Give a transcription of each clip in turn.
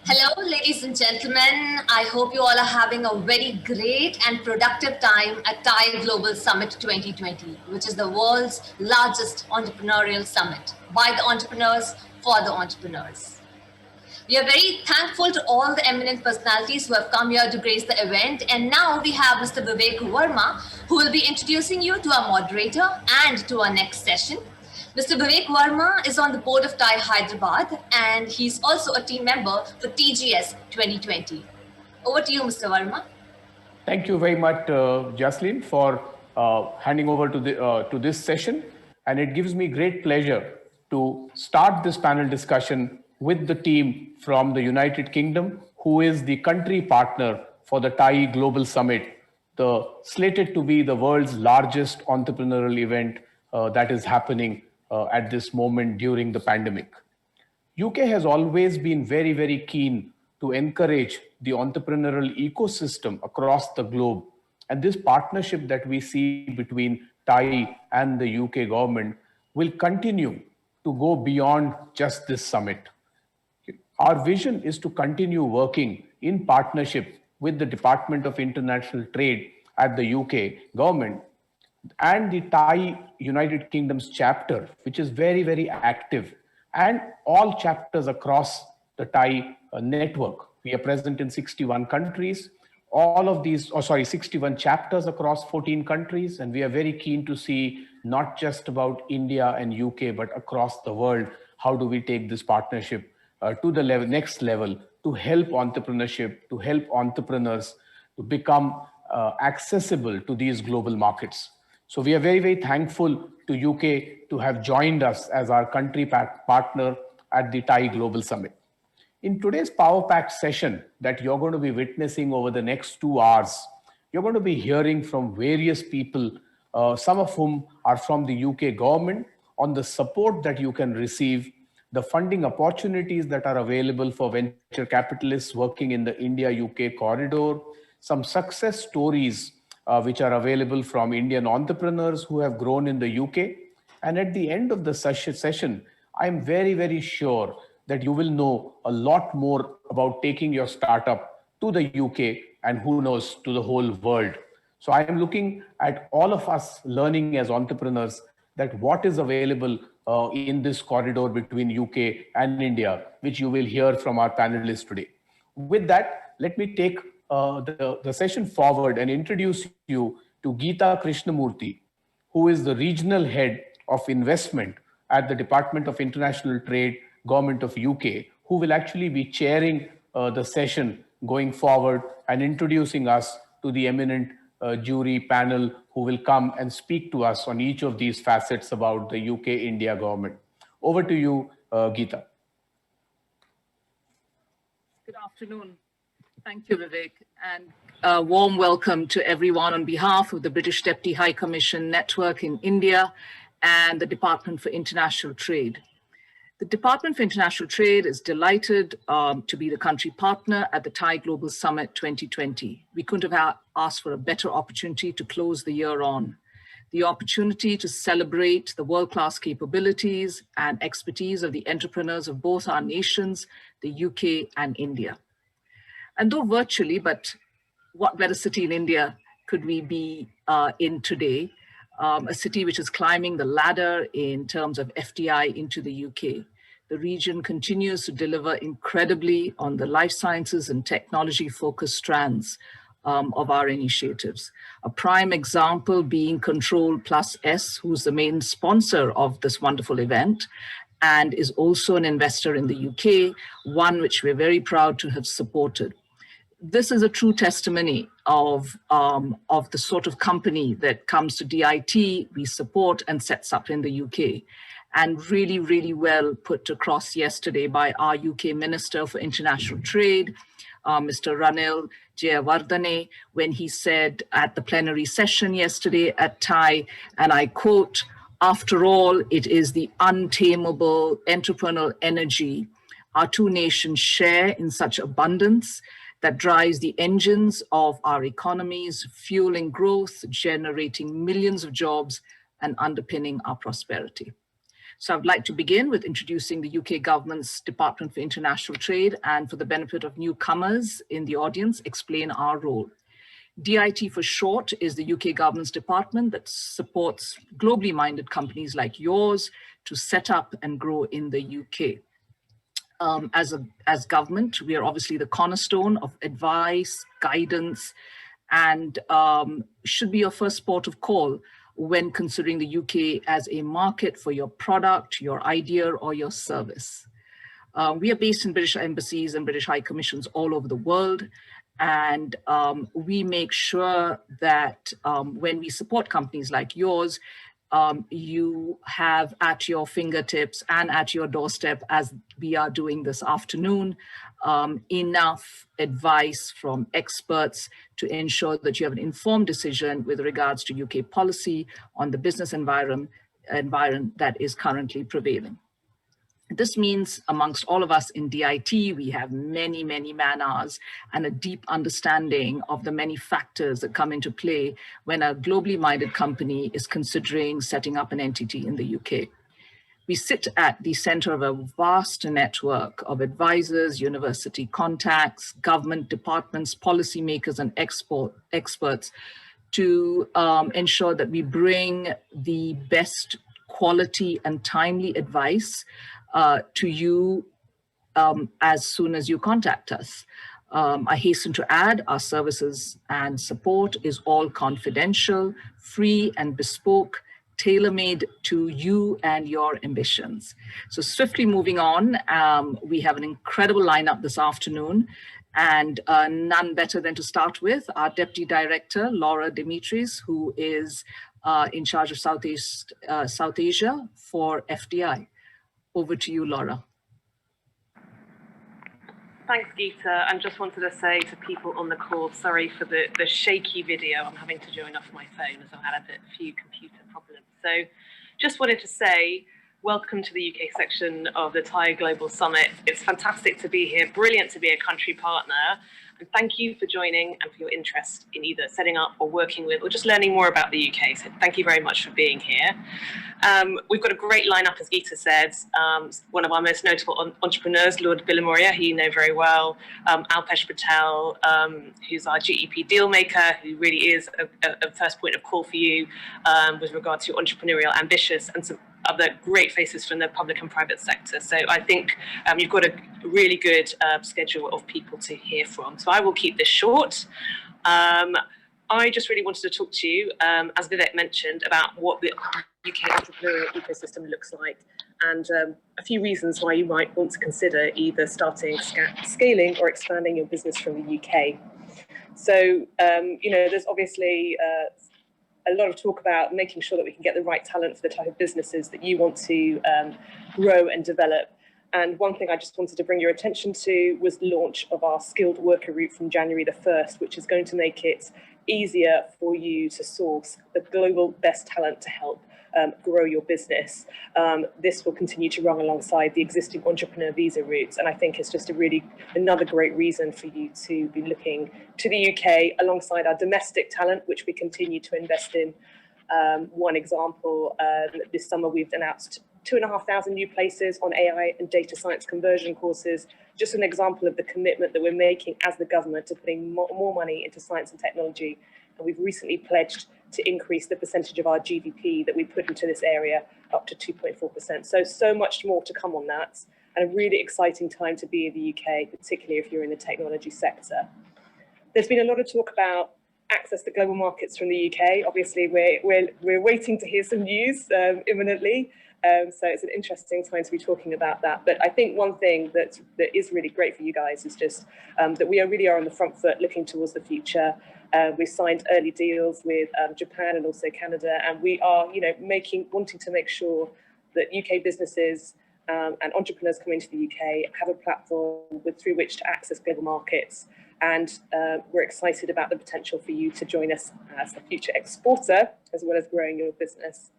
Hello, ladies and gentlemen. I hope you all are having a very great and productive time at TIE Global Summit 2020, which is the world's largest entrepreneurial summit by the entrepreneurs for the entrepreneurs. We are very thankful to all the eminent personalities who have come here to grace the event. And now we have Mr. Vivek Verma, who will be introducing you to our moderator and to our next session. Mr. Vivek Verma is on the board of TIE Hyderabad, and he's also a team member for TGS 2020. Over to you, Mr. Verma. Thank you very much, Jaslyn, for handing over to this session. And it gives me great pleasure to start this panel discussion with the team from the United Kingdom, who is the country partner for the TIE Global Summit, slated to be the world's largest entrepreneurial event that is happening at this moment during the pandemic. UK has always been very, very keen to encourage the entrepreneurial ecosystem across the globe. And this partnership that we see between TIE and the UK government will continue to go beyond just this summit. Our vision is to continue working in partnership with the Department of International Trade at the UK government and the TIE United Kingdom's chapter, which is very, very active, and all chapters across the TIE network. We are present in 61 countries, 61 chapters across 14 countries, and we are very keen to see not just about India and UK, but across the world, how do we take this partnership to the next level to help entrepreneurship, to help entrepreneurs to become accessible to these global markets. So we are very, very thankful to UK to have joined us as our country partner at the TIE Global Summit. In today's Power Pack session that you're going to be witnessing over the next 2 hours, you're going to be hearing from various people, some of whom are from the UK government, on the support that you can receive, the funding opportunities that are available for venture capitalists working in the India-UK corridor, some success stories which are available from Indian entrepreneurs who have grown in the UK. And at the end of the session, I'm very, very sure that you will know a lot more about taking your startup to the UK and who knows, to the whole world. So I am looking at all of us learning as entrepreneurs that what is available in this corridor between UK and India, which you will hear from our panelists today. With that, let me take the session forward and introduce you to Geeta Krishnamurthy, who is the regional head of investment at the Department of International Trade, Government of UK, who will actually be chairing the session going forward and introducing us to the eminent jury panel who will come and speak to us on each of these facets about the UK-India government. Over to you, Geeta. Good afternoon. Thank you, Vivek, and a warm welcome to everyone on behalf of the British Deputy High Commission Network in India and the Department for International Trade. The Department for International Trade is delighted to be the country partner at the TIE Global Summit 2020. We couldn't have asked for a better opportunity to close the year on. The opportunity to celebrate the world-class capabilities and expertise of the entrepreneurs of both our nations, the UK and India. And though virtually, but what better city in India could we be in today? A city which is climbing the ladder in terms of FDI into the UK. The region continues to deliver incredibly on the life sciences and technology-focused strands of our initiatives. A prime example being Control Plus S, who's the main sponsor of this wonderful event, and is also an investor in the UK, one which we're very proud to have supported. This is a true testimony of the sort of company that comes to DIT, we support and sets up in the UK. And really, really well put across yesterday by our UK Minister for International Trade, Mr. Ranil Jayawardene, when he said at the plenary session yesterday at TIE, and I quote, "After all, it is the untamable entrepreneurial energy our two nations share in such abundance that drives the engines of our economies, fueling growth, generating millions of jobs, and underpinning our prosperity." So I'd like to begin with introducing the UK government's Department for International Trade, and for the benefit of newcomers in the audience, explain our role. DIT for short is the UK government's department that supports globally minded companies like yours to set up and grow in the UK. As government, we are obviously the cornerstone of advice, guidance, and should be your first port of call when considering the UK as a market for your product, your idea, or your service. We are based in British embassies and British high commissions all over the world. And we make sure that when we support companies like yours, you have at your fingertips and at your doorstep, as we are doing this afternoon, enough advice from experts to ensure that you have an informed decision with regards to UK policy on the business environment that is currently prevailing. This means amongst all of us in DIT, we have many, many man-hours and a deep understanding of the many factors that come into play when a globally minded company is considering setting up an entity in the UK. We sit at the center of a vast network of advisors, university contacts, government departments, policymakers, and experts to ensure that we bring the best quality and timely advice to you as soon as you contact us. I hasten to add, our services and support is all confidential, free and bespoke, tailor-made to you and your ambitions. So swiftly moving on, we have an incredible lineup this afternoon, and none better than to start with our Deputy Director, Laura Dimitris, who is in charge of South Asia for FDI. Over to you, Laura. Thanks, Geeta. And just wanted to say to people on the call, sorry for the shaky video. I'm having to join off my phone as I had a few computer problems. So just wanted to say, welcome to the UK section of the Thai Global Summit. It's fantastic to be here, brilliant to be a country partner. And thank you for joining and for your interest in either setting up or working with or just learning more about the UK. So thank you very much for being here. We've got a great lineup, as Geeta said. One of our most notable entrepreneurs, Lord Billamoria, who you know very well. Alpesh Patel, who's our GEP deal maker, who really is a first point of call for you with regard to your entrepreneurial ambitions, and some other great faces from the public and private sector. So I think you've got a really good schedule of people to hear from. So I will keep this short. I just really wanted to talk to you, as Vivek mentioned, about what the UK entrepreneurial ecosystem looks like, and a few reasons why you might want to consider either starting, scaling or expanding your business from the UK. So, there's obviously a lot of talk about making sure that we can get the right talent for the type of businesses that you want to grow and develop. And one thing I just wanted to bring your attention to was the launch of our skilled worker route from January the 1st, which is going to make it easier for you to source the global best talent to help grow your business. This will continue to run alongside the existing entrepreneur visa routes. And I think it's just another great reason for you to be looking to the UK alongside our domestic talent, which we continue to invest in. One example, this summer we've announced 2,500 new places on AI and data science conversion courses. Just an example of the commitment that we're making as the government to putting more money into science and technology. And we've recently pledged to increase the percentage of our GDP that we put into this area up to 2.4%. So much more to come on that. And a really exciting time to be in the UK, particularly if you're in the technology sector. There's been a lot of talk about access to global markets from the UK. Obviously, we're waiting to hear some news imminently. So it's an interesting time to be talking about that. But I think one thing that is really great for you guys is just that we really are on the front foot looking towards the future. We've signed early deals with Japan and also Canada, and we are, wanting to make sure that UK businesses and entrepreneurs coming to the UK have a platform through which to access global markets. And we're excited about the potential for you to join us as a future exporter, as well as growing your business.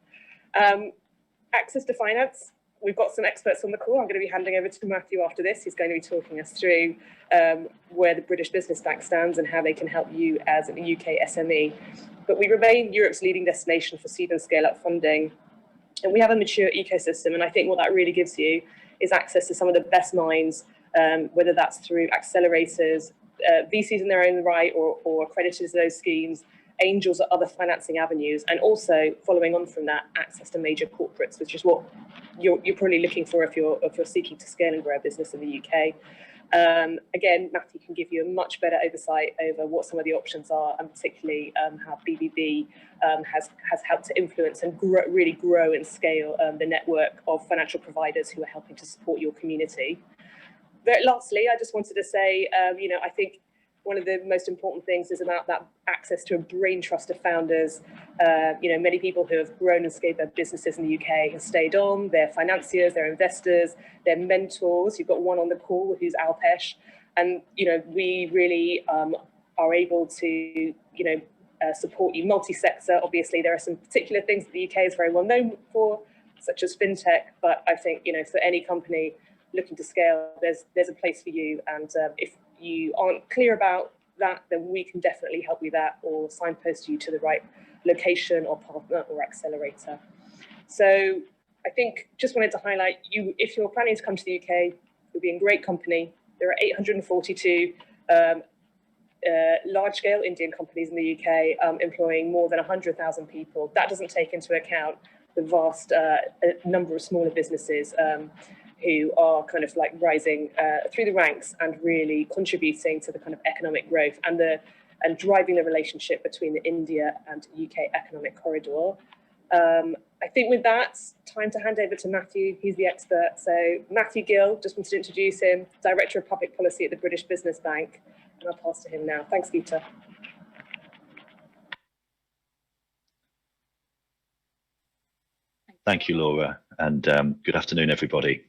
Access to finance. We've got some experts on the call. I'm going to be handing over to Matthew after this. He's going to be talking us through where the British Business Bank stands and how they can help you as a UK SME. But we remain Europe's leading destination for seed and scale-up funding. And we have a mature ecosystem, and I think what that really gives you is access to some of the best minds, whether that's through accelerators, VCs in their own right, or accreditors to those schemes, angels or other financing avenues, and also following on from that, access to major corporates, which is what you're probably looking for if you're seeking to scale and grow a business in the UK. Again, Matthew can give you a much better oversight over what some of the options are, and particularly how BBB has helped to influence and really grow and scale the network of financial providers who are helping to support your community. But lastly, I just wanted to say, I think one of the most important things is about that access to a brain trust of founders. Many people who have grown and scaled their businesses in the UK have stayed on. They're financiers, they're investors, they're mentors. You've got one on the call who's Alpesh. And, we really are able to, support you multi-sector. Obviously, there are some particular things that the UK is very well known for, such as fintech. But I think, for any company looking to scale, there's a place for you. And if you aren't clear about that, then we can definitely help you that, or signpost you to the right location or partner or accelerator. So I think just wanted to highlight, if you're planning to come to the UK, you'll be in great company. There are 842 large-scale Indian companies in the UK employing more than 100,000 people. That doesn't take into account the vast number of smaller businesses who are kind of like rising through the ranks and really contributing to the kind of economic growth and driving the relationship between the India and UK economic corridor. I think with that, time to hand over to Matthew. He's the expert. So Matthew Gill, just wanted to introduce him, Director of Public Policy at the British Business Bank. And I'll pass to him now. Thanks, Geeta. Thank you, Laura, and good afternoon, everybody.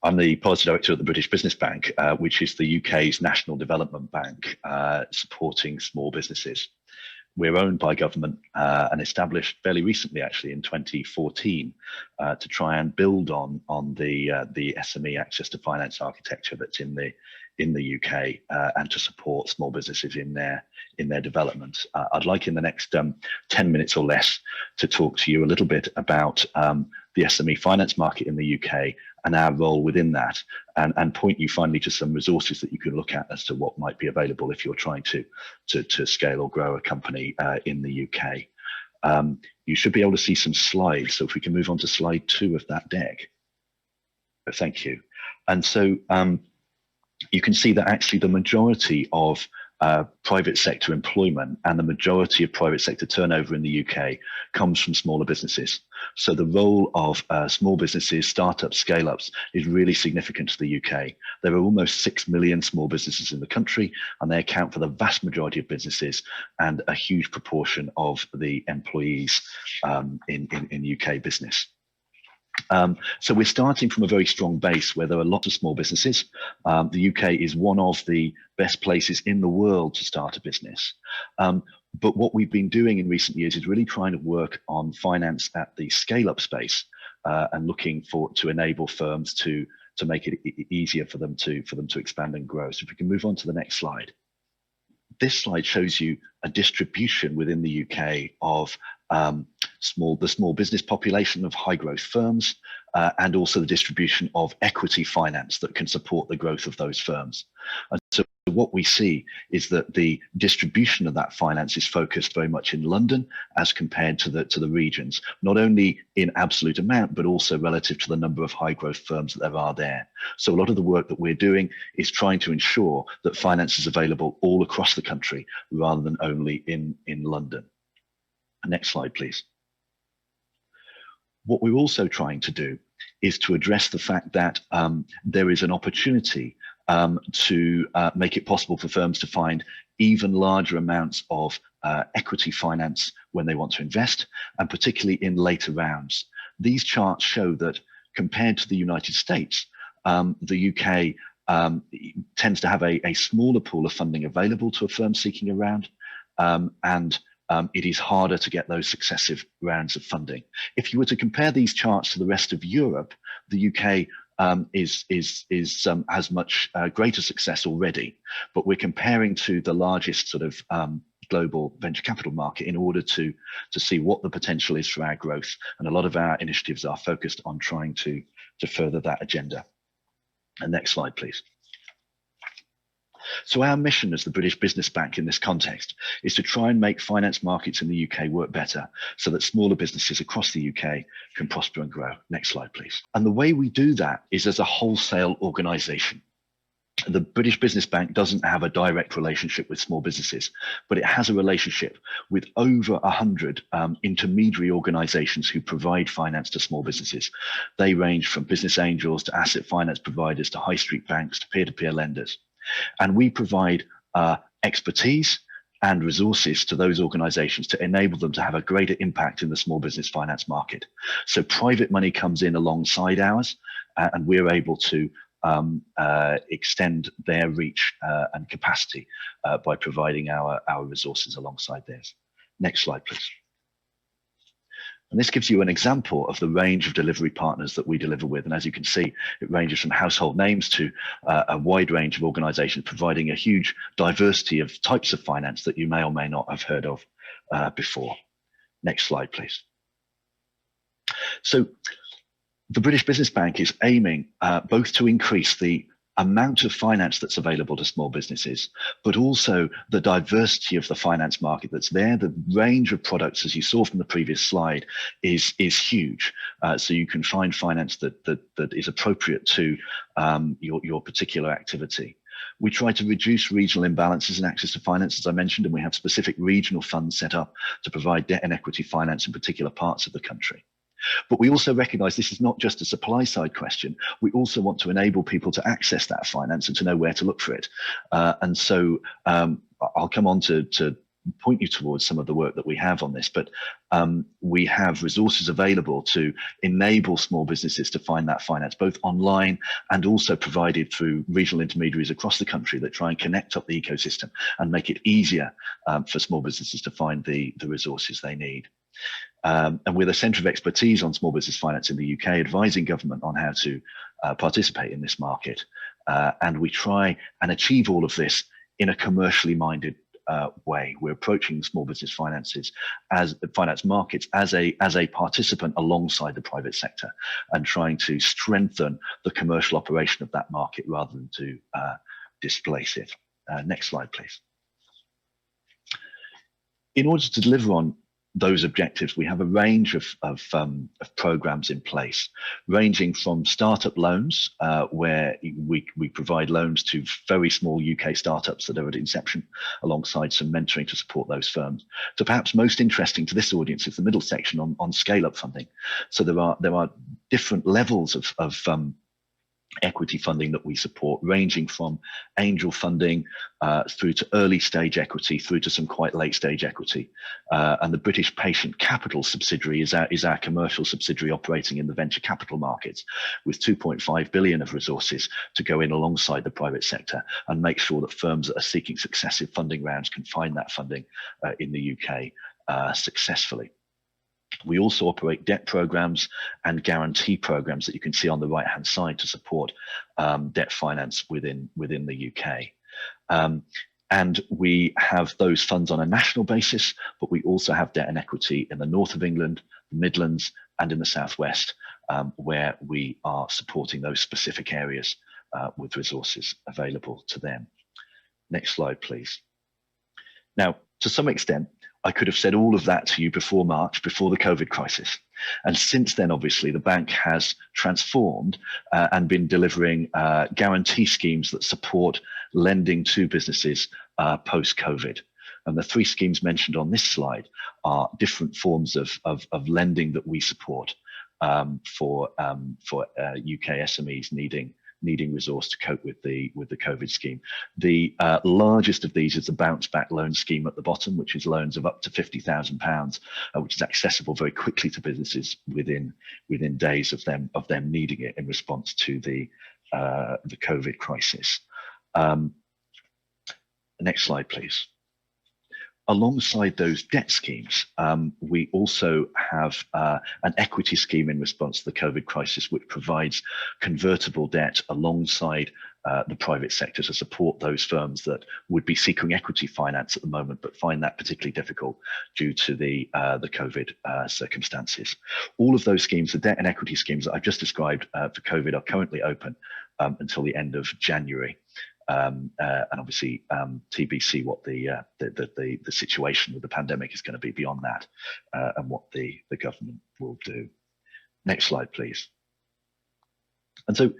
I'm the Policy Director at the British Business Bank, which is the UK's national development bank supporting small businesses. We're owned by government and established fairly recently, actually in 2014, to try and build on the SME access to finance architecture that's in the UK and to support small businesses in their development. I'd like in the next 10 minutes or less to talk to you a little bit about the SME finance market in the UK and our role within that, and point you finally to some resources that you can look at as to what might be available if you're trying to scale or grow a company in the UK. You should be able to see some slides, so if we can move on to slide 2 of that deck. Thank you. And so you can see that actually the majority of private sector employment and the majority of private sector turnover in the UK comes from smaller businesses. So the role of small businesses, startups, scale-ups is really significant to the UK. There are almost 6 million small businesses in the country, and they account for the vast majority of businesses and a huge proportion of the employees in UK business. So we're starting from a very strong base where there are lots of small businesses. The UK is one of the best places in the world to start a business. But what we've been doing in recent years is really trying to work on finance at the scale-up space and looking to enable firms to make it easier for them to expand and grow. So if we can move on to the next slide. This slide shows you a distribution within the UK of the small business population of high growth firms and also the distribution of equity finance that can support the growth of those firms. And so what we see is that the distribution of that finance is focused very much in London as compared to the regions, not only in absolute amount, but also relative to the number of high growth firms that there are there. So a lot of the work that we're doing is trying to ensure that finance is available all across the country rather than only in London. Next slide, please. What we're also trying to do is to address the fact that there is an opportunity to make it possible for firms to find even larger amounts of equity finance when they want to invest, and particularly in later rounds. These charts show that compared to the United States, the UK tends to have a smaller pool of funding available to a firm seeking a round, and it is harder to get those successive rounds of funding. If you were to compare these charts to the rest of Europe, the UK has much greater success already, but we're comparing to the largest sort of global venture capital market in order to see what the potential is for our growth. And a lot of our initiatives are focused on trying to further that agenda. And next slide, please. So our mission as the British Business Bank in this context is to try and make finance markets in the UK work better so that smaller businesses across the UK can prosper and grow. Next slide, please. And the way we do that is as a wholesale organisation. The British Business Bank doesn't have a direct relationship with small businesses, but it has a relationship with over 100 intermediary organisations who provide finance to small businesses. They range from business angels to asset finance providers to high street banks to peer-to-peer lenders. And we provide expertise and resources to those organizations to enable them to have a greater impact in the small business finance market. So private money comes in alongside ours, and we're able to extend their reach and capacity by providing our resources alongside theirs. Next slide, please. And this gives you an example of the range of delivery partners that we deliver with. And as you can see, it ranges from household names to a wide range of organizations providing a huge diversity of types of finance that you may or may not have heard of before. Next slide, please. So the British Business Bank is aiming both to increase the amount of finance that's available to small businesses, but also the diversity of the finance market that's there. The range of products, as you saw from the previous slide, is huge. So you can find finance that is appropriate to your particular activity. We try to reduce regional imbalances in access to finance, as I mentioned, and we have specific regional funds set up to provide debt and equity finance in particular parts of the country. But we also recognize this is not just a supply side question. We also want to enable people to access that finance and to know where to look for it. And so I'll come on to point you towards some of the work that we have on this, but we have resources available to enable small businesses to find that finance, both online and also provided through regional intermediaries across the country that try and connect up the ecosystem and make it easier for small businesses to find the resources they need. And we're a centre of expertise on small business finance in the UK, advising government on how to participate in this market. And we try and achieve all of this in a commercially minded way. We're approaching small business finance markets as a participant alongside the private sector and trying to strengthen the commercial operation of that market rather than to displace it. Next slide, please. In order to deliver on those objectives, we have a range of programs in place, ranging from startup loans, where we provide loans to very small UK startups that are at inception, alongside some mentoring to support those firms, to perhaps most interesting to this audience is the middle section on scale-up funding. So there are different levels of equity funding that we support, ranging from angel funding through to early stage equity, through to some quite late stage equity. And the British Patient Capital subsidiary is our commercial subsidiary operating in the venture capital markets with 2.5 billion of resources to go in alongside the private sector and make sure that firms that are seeking successive funding rounds can find that funding in the UK successfully. We also operate debt programs and guarantee programs that you can see on the right-hand side to support debt finance within the UK. And we have those funds on a national basis, but we also have debt and equity in the north of England, the Midlands, and in the southwest, where we are supporting those specific areas with resources available to them. Next slide, please. Now, to some extent, I could have said all of that to you before March, before the COVID crisis. And since then, obviously, the bank has transformed and been delivering guarantee schemes that support lending to businesses post-COVID. And the three schemes mentioned on this slide are different forms of lending that we support for UK SMEs needing resource to cope with the COVID scheme. The largest of these is the bounce back loan scheme at the bottom, which is loans of up to £50,000, which is accessible very quickly to businesses within days of them needing it in response to the COVID crisis. Next slide, please. Alongside those debt schemes, we also have an equity scheme in response to the COVID crisis, which provides convertible debt alongside the private sector to support those firms that would be seeking equity finance at the moment, but find that particularly difficult due to the COVID circumstances. All of those schemes, the debt and equity schemes that I've just described for COVID, are currently open until the end of January. And obviously, TBC what the situation with the pandemic is going to be beyond that, and what the government will do. Next slide, please. And so,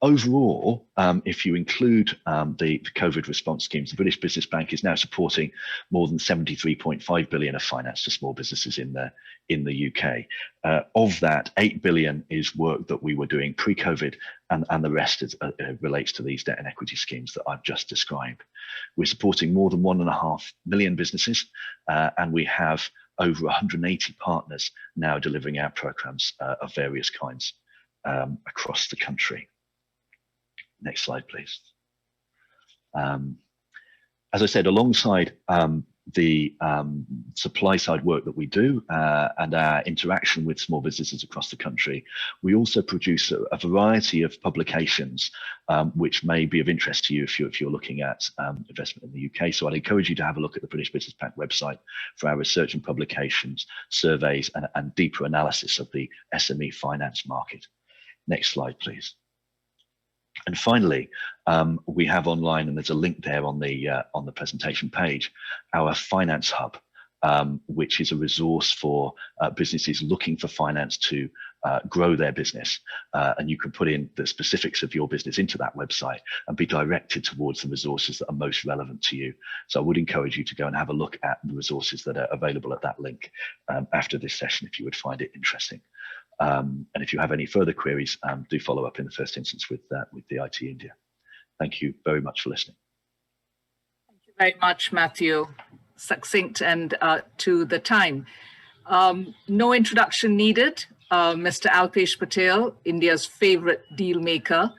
overall, if you include the COVID response schemes, the British Business Bank is now supporting more than 73.5 billion of finance to small businesses in the UK. Of that, 8 billion is work that we were doing pre-COVID, and the rest relates to these debt and equity schemes that I've just described. We're supporting more than 1.5 million businesses, and we have over 180 partners now delivering our programs of various kinds across the country. Next slide, please. As I said, alongside the supply side work that we do and our interaction with small businesses across the country, we also produce a variety of publications which may be of interest to you if you're looking at investment in the UK. So I'd encourage you to have a look at the British Business Bank website for our research and publications, surveys, and deeper analysis of the SME finance market. Next slide, please. And finally, we have online, and there's a link there on the presentation page, our Finance Hub, which is a resource for businesses looking for finance to grow their business. And you can put in the specifics of your business into that website and be directed towards the resources that are most relevant to you. So I would encourage you to go and have a look at the resources that are available at that link after this session, if you would find it interesting. And if you have any further queries, do follow up in the first instance with the IT India. Thank you very much for listening. Thank you very much, Matthew. Succinct and to the time. No introduction needed. Mr. Alpesh Patel, India's favorite deal maker,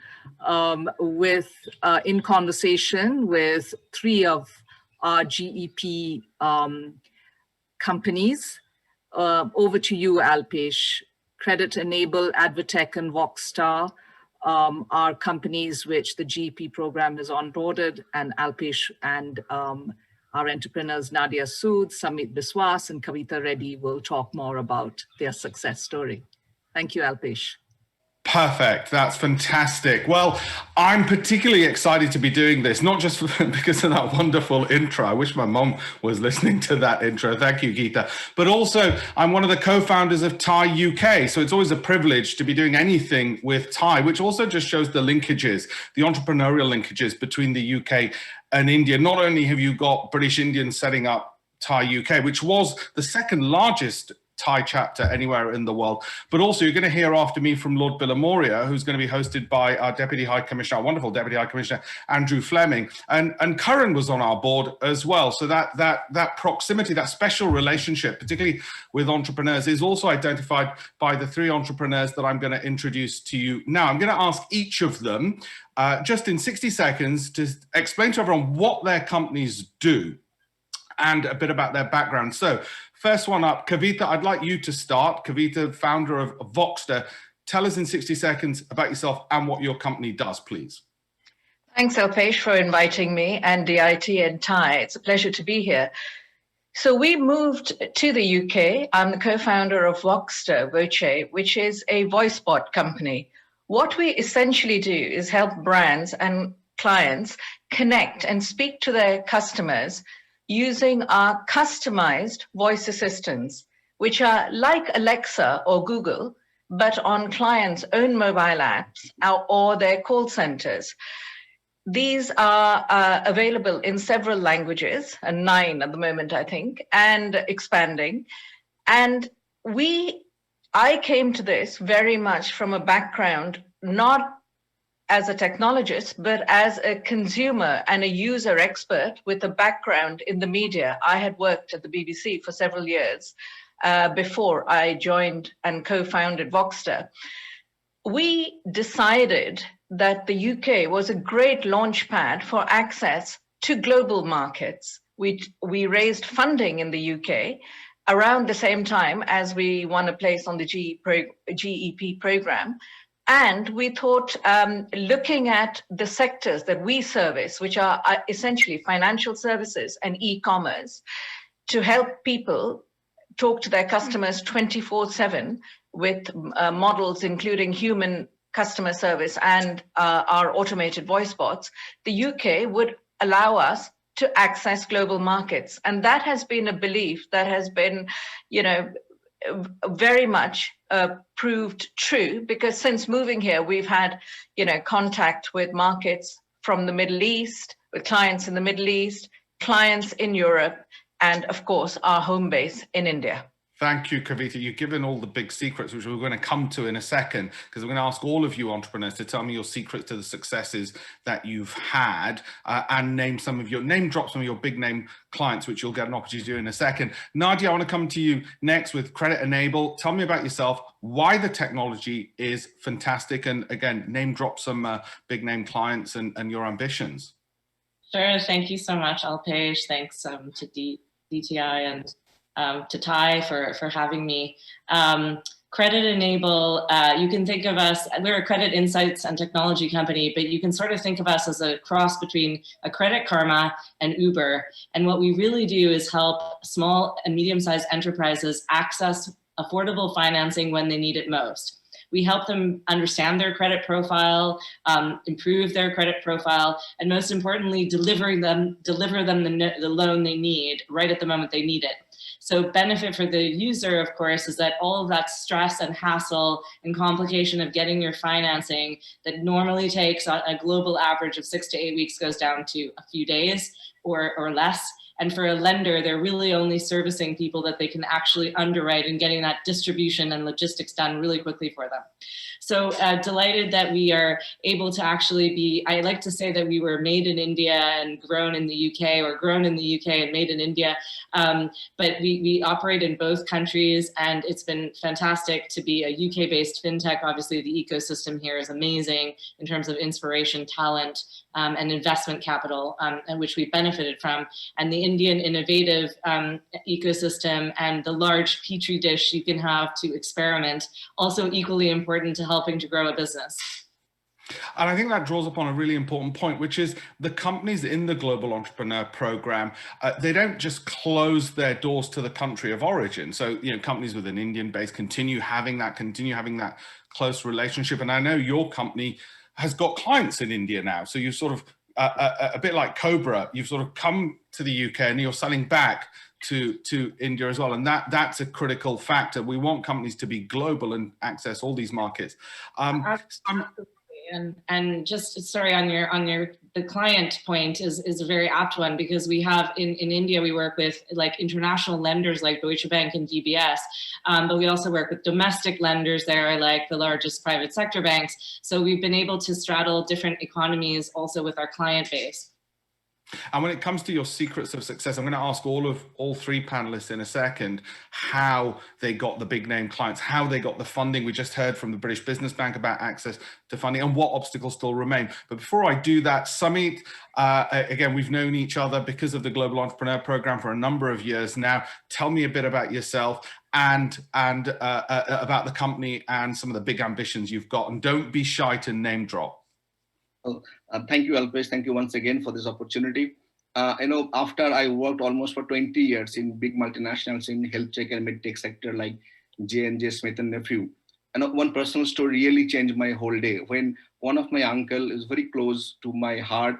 in conversation with 3 of our GEP companies. Over to you, Alpesh. Credit Enable, Advotech, and Voxstar are companies which the GEP program has onboarded, and Alpesh and our entrepreneurs Nadia Sood, Samit Biswas, and Kavita Reddy will talk more about their success story. Thank you, Alpesh. Perfect. That's fantastic. Well, I'm particularly excited to be doing this, not just because of that wonderful intro. I wish my mom was listening to that intro. Thank you, Geeta. But also, I'm one of the co-founders of TIE UK. So it's always a privilege to be doing anything with TIE, which also just shows the linkages, the entrepreneurial linkages between the UK and India. Not only have you got British Indians setting up TIE UK, which was the second largest TIE chapter anywhere in the world, but also you're going to hear after me from Lord Billamoria, who's going to be hosted by our Deputy High Commissioner, our wonderful Deputy High Commissioner, Andrew Fleming, and Curran was on our board as well. So that proximity, that special relationship, particularly with entrepreneurs, is also identified by the 3 entrepreneurs that I'm going to introduce to you now. I'm going to ask each of them just in 60 seconds to explain to everyone what their companies do and a bit about their background. So first one up, Kavita, I'd like you to start. Kavita, founder of Voxstar. Tell us in 60 seconds about yourself and what your company does, please. Thanks, Alpesh, for inviting me and the IT and TIE. It's a pleasure to be here. So we moved to the UK. I'm the co-founder of Voxstar, Voce, which is a voice bot company. What we essentially do is help brands and clients connect and speak to their customers using our customized voice assistants, which are like Alexa or Google, but on clients' own mobile apps or their call centers. These are available in several languages, 9 at the moment, I think, and expanding. And I came to this very much from a background, not as a technologist, but as a consumer and a user expert with a background in the media. I had worked at the BBC for several years before I joined and co-founded Voxstar. We decided that the UK was a great launch pad for access to global markets. we raised funding in the UK around the same time as we won a place on the GEP program. And we thought, looking at the sectors that we service, which are essentially financial services and e-commerce, to help people talk to their customers 24/7 with models including human customer service and our automated voice bots, the UK would allow us to access global markets. And that has been a belief that has been, very much proved true, because since moving here, we've had, contact with markets from the Middle East, with clients in the Middle East, clients in Europe, and of course, our home base in India. Thank you, Kavita. You've given all the big secrets, which we're going to come to in a second, because I'm going to ask all of you entrepreneurs to tell me your secrets to the successes that you've had, and name drop some of your big name clients, which you'll get an opportunity to do in a second. Nadia, I want to come to you next with Credit Enable. Tell me about yourself, why the technology is fantastic, and again, name drop some big name clients and your ambitions. Sure. Thank you so much, Alpesh. Thanks to DTI and to Ty for having me. Credit Enable, you can think of us, we're a credit insights and technology company, but you can sort of think of us as a cross between a Credit Karma and Uber. And what we really do is help small and medium-sized enterprises access affordable financing when they need it most. We help them understand their credit profile, improve their credit profile, and most importantly, deliver them the loan they need right at the moment they need it. So benefit for the user, of course, is that all of that stress and hassle and complication of getting your financing that normally takes a global average of 6 to 8 weeks goes down to a few days or less. And for a lender, they're really only servicing people that they can actually underwrite and getting that distribution and logistics done really quickly for them. So delighted that we are able to actually be, I like to say that we were made in India and grown in the UK, or grown in the UK and made in India. But we operate in both countries, and it's been fantastic to be a UK-based fintech. Obviously, the ecosystem here is amazing in terms of inspiration, talent, and investment capital, and which we benefited from. And the Indian innovative ecosystem and the large petri dish you can have to experiment, also equally important to helping to grow a business. And I think that draws upon a really important point, which is the companies in the Global Entrepreneur Program, they don't just close their doors to the country of origin. So, companies with an Indian base continue having that close relationship. And I know your company has got clients in India now. So you sort of, a bit like Cobra, you've sort of come to the UK and you're selling back to India as well. And that's a critical factor. We want companies to be global and access all these markets. And just sorry on the client point is a very apt one, because we have in India, we work with like international lenders like Deutsche Bank and DBS, but we also work with domestic lenders there, like the largest private sector banks. So we've been able to straddle different economies also with our client base. And when it comes to your secrets of success, I'm going to ask all three panelists in a second how they got the big name clients, how they got the funding. We just heard from the British Business Bank about access to funding and what obstacles still remain. But before I do that, Samit, again, we've known each other because of the Global Entrepreneur Program for a number of years now. Tell me a bit about yourself and about the company and some of the big ambitions you've got. And don't be shy to name drop. Thank you, Alpesh. Thank you once again for this opportunity. After I worked almost for 20 years in big multinationals in health tech and medtech sector like J&J Smith & Nephew, one personal story really changed my whole day. When one of my uncle is very close to my heart,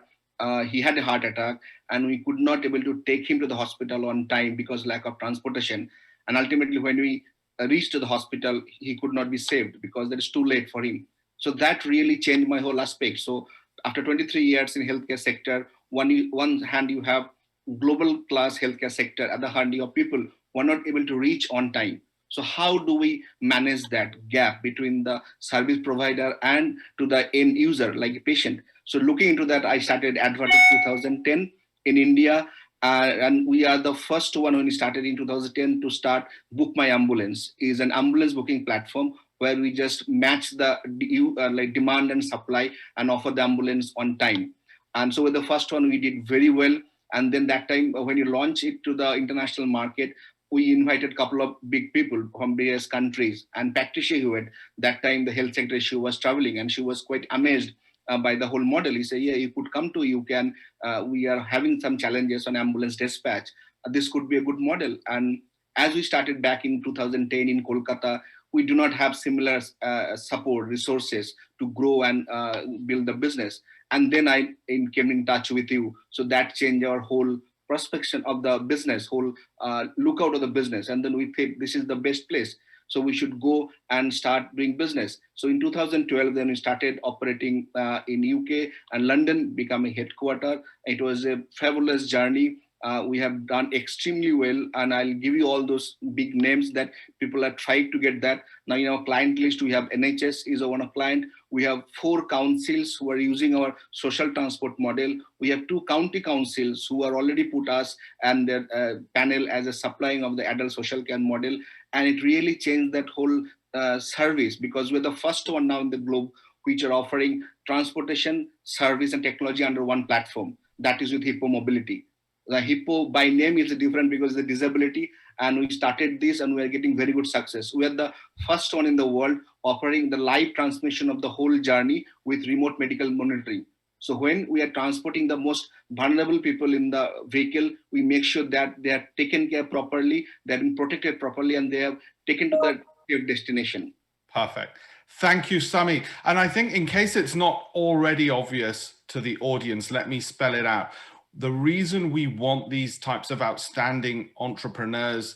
he had a heart attack and we could not able to take him to the hospital on time because lack of transportation. And ultimately, when we reached to the hospital, he could not be saved because it is too late for him. So that really changed my whole aspect. So after 23 years in healthcare sector, one hand you have global class healthcare sector, other hand you have people who are not able to reach on time. So how do we manage that gap between the service provider and to the end user, like a patient? So looking into that, I started Advertech 2010 in India. And we are the first one when we started in 2010 to start Book My Ambulance. Is an ambulance booking platform where we just match the demand and supply and offer the ambulance on time. And so with the first one, we did very well. And then that time, when you launch it to the international market, we invited a couple of big people from various countries. And Patricia Hewitt, that time the health secretary, she was traveling and she was quite amazed by the whole model. He said, yeah, you could come to UK and we are having some challenges on ambulance dispatch. This could be a good model. And as we started back in 2010 in Kolkata, we do not have similar support resources to grow and build the business. And then I came in touch with you. So that changed our whole prospection of the business, whole lookout of the business. And then we think this is the best place. So we should go and start doing business. So in 2012, then we started operating in UK and London becoming headquarter. It was a fabulous journey. We have done extremely well, and I'll give you all those big names that people are trying to get that. Now, in our client list, we have NHS is one of client. We have 4 councils who are using our social transport model. We have 2 county councils who are already put us and their panel as a supplying of the adult social care model. And it really changed that whole service, because we're the first one now in the globe which are offering transportation, service and technology under one platform. That is with Hippo Mobility. The Hippo by name is different because of the disability, and we started this and we are getting very good success. We are the first one in the world offering the live transmission of the whole journey with remote medical monitoring. So when we are transporting the most vulnerable people in the vehicle, we make sure that they are taken care properly, they have been protected properly, and they have taken to their destination. Perfect. Thank you, Sami. And I think in case it's not already obvious to the audience, let me spell it out. The reason we want these types of outstanding entrepreneurs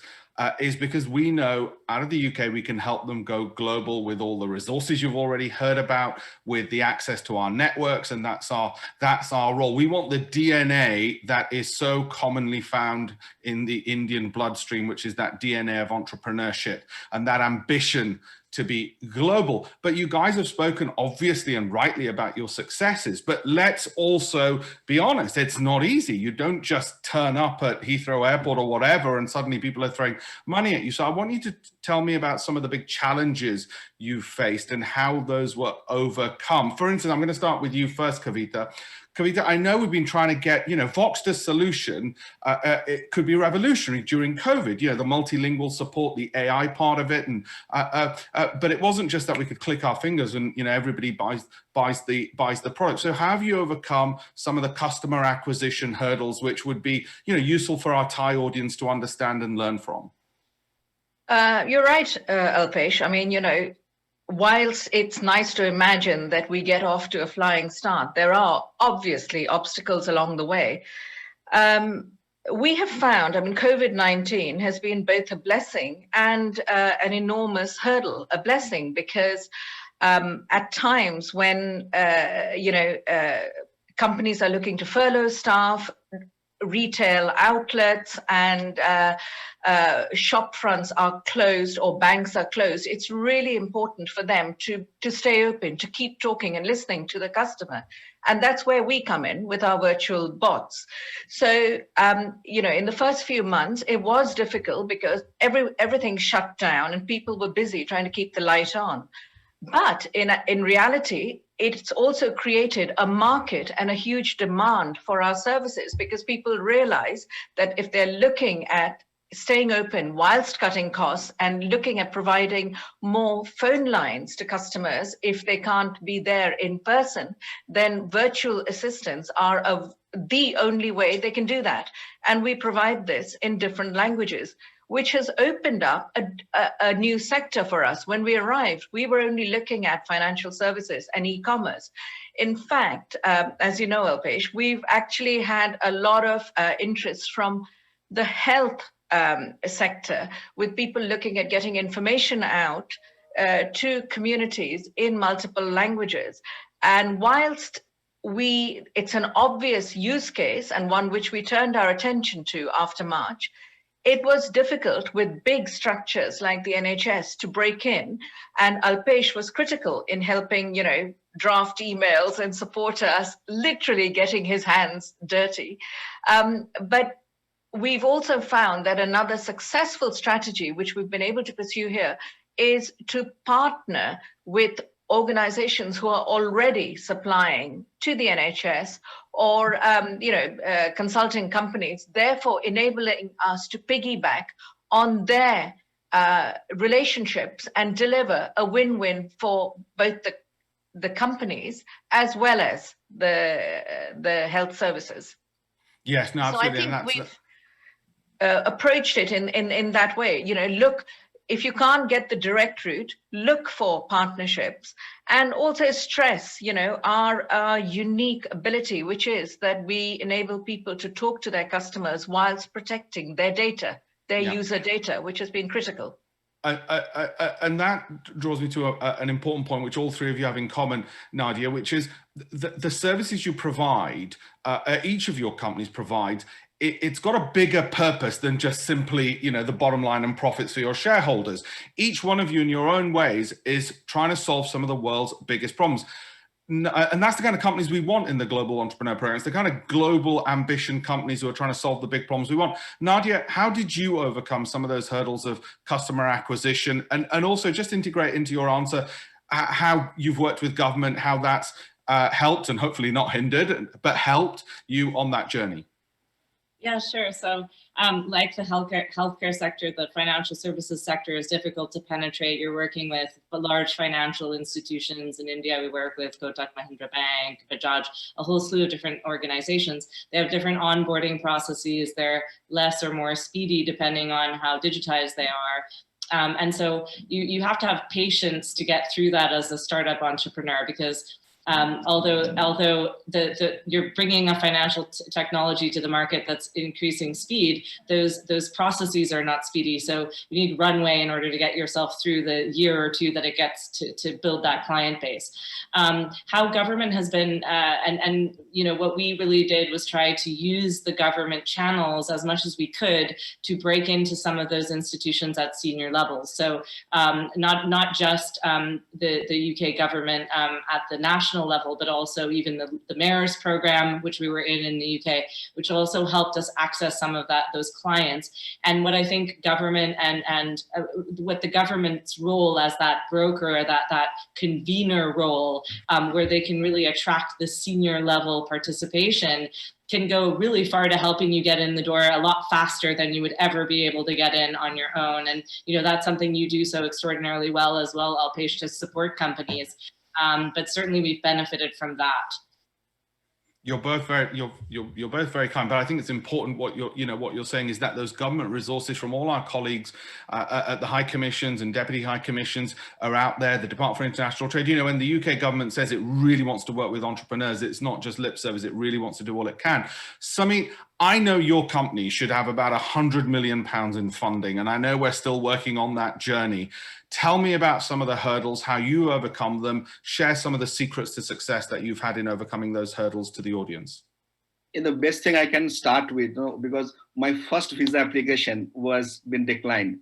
is because we know out of the UK, we can help them go global with all the resources you've already heard about, with the access to our networks, and that's our role. We want the DNA that is so commonly found in the Indian bloodstream, which is that DNA of entrepreneurship and that ambition to be global. But you guys have spoken obviously and rightly about your successes, but let's also be honest, it's not easy. You don't just turn up at Heathrow Airport or whatever and suddenly people are throwing money at you. So I want you to tell me about some of the big challenges you faced and how those were overcome. For instance, I'm going to start with you first, Kavita. Kavita, I know we've been trying to get, Voxter's solution, it could be revolutionary during COVID, the multilingual support, the AI part of it. And but it wasn't just that we could click our fingers and, everybody buys the product. So how have you overcome some of the customer acquisition hurdles, which would be, useful for our Thai audience to understand and learn from? You're right, Alpesh. I mean, whilst it's nice to imagine that we get off to a flying start, there are obviously obstacles along the way. We have found, COVID-19 has been both a blessing and an enormous hurdle. A blessing because at times when, companies are looking to furlough staff, retail outlets and shop fronts are closed or banks are closed, it's really important for them to stay open, to keep talking and listening to the customer. And that's where we come in with our virtual bots. So, in the first few months, it was difficult because everything shut down and people were busy trying to keep the light on. But in reality, it's also created a market and a huge demand for our services, because people realize that if they're looking at staying open whilst cutting costs and looking at providing more phone lines to customers if they can't be there in person, then virtual assistants are the only way they can do that. And we provide this in different languages, which has opened up a new sector for us. When we arrived, we were only looking at financial services and e-commerce. In fact, as you know, Alpesh, we've actually had a lot of interest from the health sector, with people looking at getting information out to communities in multiple languages. And whilst it's an obvious use case and one which we turned our attention to after March, it was difficult with big structures like the NHS to break in, and Alpesh was critical in helping, draft emails and support us, literally getting his hands dirty. But we've also found that another successful strategy, which we've been able to pursue here, is to partner with organizations who are already supplying to the NHS or consulting companies, therefore enabling us to piggyback on their relationships and deliver a win-win for both the companies as well as the health services. Yes, no, absolutely. So I think we've approached it in that way. Look, if you can't get the direct route, look for partnerships, and also stress, our unique ability, which is that we enable people to talk to their customers whilst protecting their data, their user data, which has been critical. And that draws me to an important point, which all three of you have in common, Nadia, which is the services you provide, each of your companies provides, it's got a bigger purpose than just simply, the bottom line and profits for your shareholders. Each one of you in your own ways is trying to solve some of the world's biggest problems. And that's the kind of companies we want in the Global Entrepreneur Program. It's the kind of global ambition companies who are trying to solve the big problems we want. Nadia, how did you overcome some of those hurdles of customer acquisition, and also just integrate into your answer how you've worked with government, how that's helped and hopefully not hindered, but helped you on that journey? Yeah, sure. So like the healthcare sector, the financial services sector is difficult to penetrate. You're working with large financial institutions. In India, we work with Kotak Mahindra Bank, Bajaj, a whole slew of different organizations. They have different onboarding processes. They're less or more speedy depending on how digitized they are. And so you have to have patience to get through that as a startup entrepreneur, because although you're bringing a financial technology to the market that's increasing speed, those processes are not speedy. So you need runway in order to get yourself through the year or two that it gets to build that client base. How government has been, and what we really did was try to use the government channels as much as we could to break into some of those institutions at senior levels. So not just the UK government at the national level, but also even the mayor's program, which we were in the UK, which also helped us access some of those clients. And what I think government and what the government's role as that broker, that convener role, where they can really attract the senior level participation, can go really far to helping you get in the door a lot faster than you would ever be able to get in on your own. And that's something you do so extraordinarily well as well, Alpesh, to support companies. But certainly we've benefited from that. You're both very kind, but I think it's important what you're saying is that those government resources from all our colleagues at the high commissions and deputy high commissions are out there. The Department for International Trade, when the UK government says it really wants to work with entrepreneurs, it's not just lip service, it really wants to do all it can. Sumi, I know your company should have about £100 million in funding, and I know we're still working on that journey. Tell me about some of the hurdles, how you overcome them, share some of the secrets to success that you've had in overcoming those hurdles to the audience. The best thing I can start with, because my first visa application was been declined,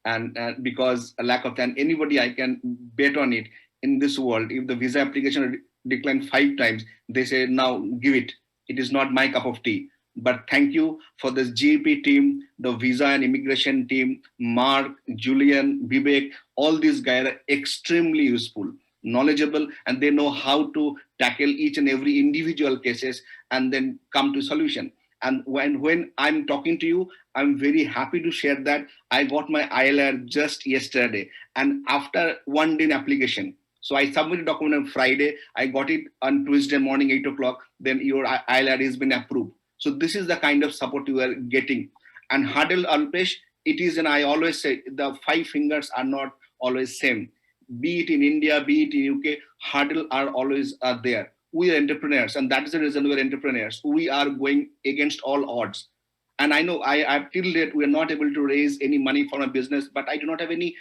and because a lack of time, anybody I can bet on it in this world, if the visa application declined 5 times, they say, now give it. It is not my cup of tea. But thank you for this GEP team, the visa and immigration team, Mark, Julian, Vivek, all these guys are extremely useful, knowledgeable, and they know how to tackle each and every individual cases and then come to solution. And when I'm talking to you, I'm very happy to share that I got my ILR just yesterday. And after 1 day application, so I submitted document on Friday, I got it on Tuesday morning, 8 o'clock, then your ILR has been approved. So this is the kind of support you are getting. And hurdle, Alpesh, it is, and I always say, the 5 fingers are not always same. Be it in India, be it in UK, hurdle are always there. We are entrepreneurs, and that is the reason we are entrepreneurs. We are going against all odds. And I know I till date we are not able to raise any money for my business, but I do not have any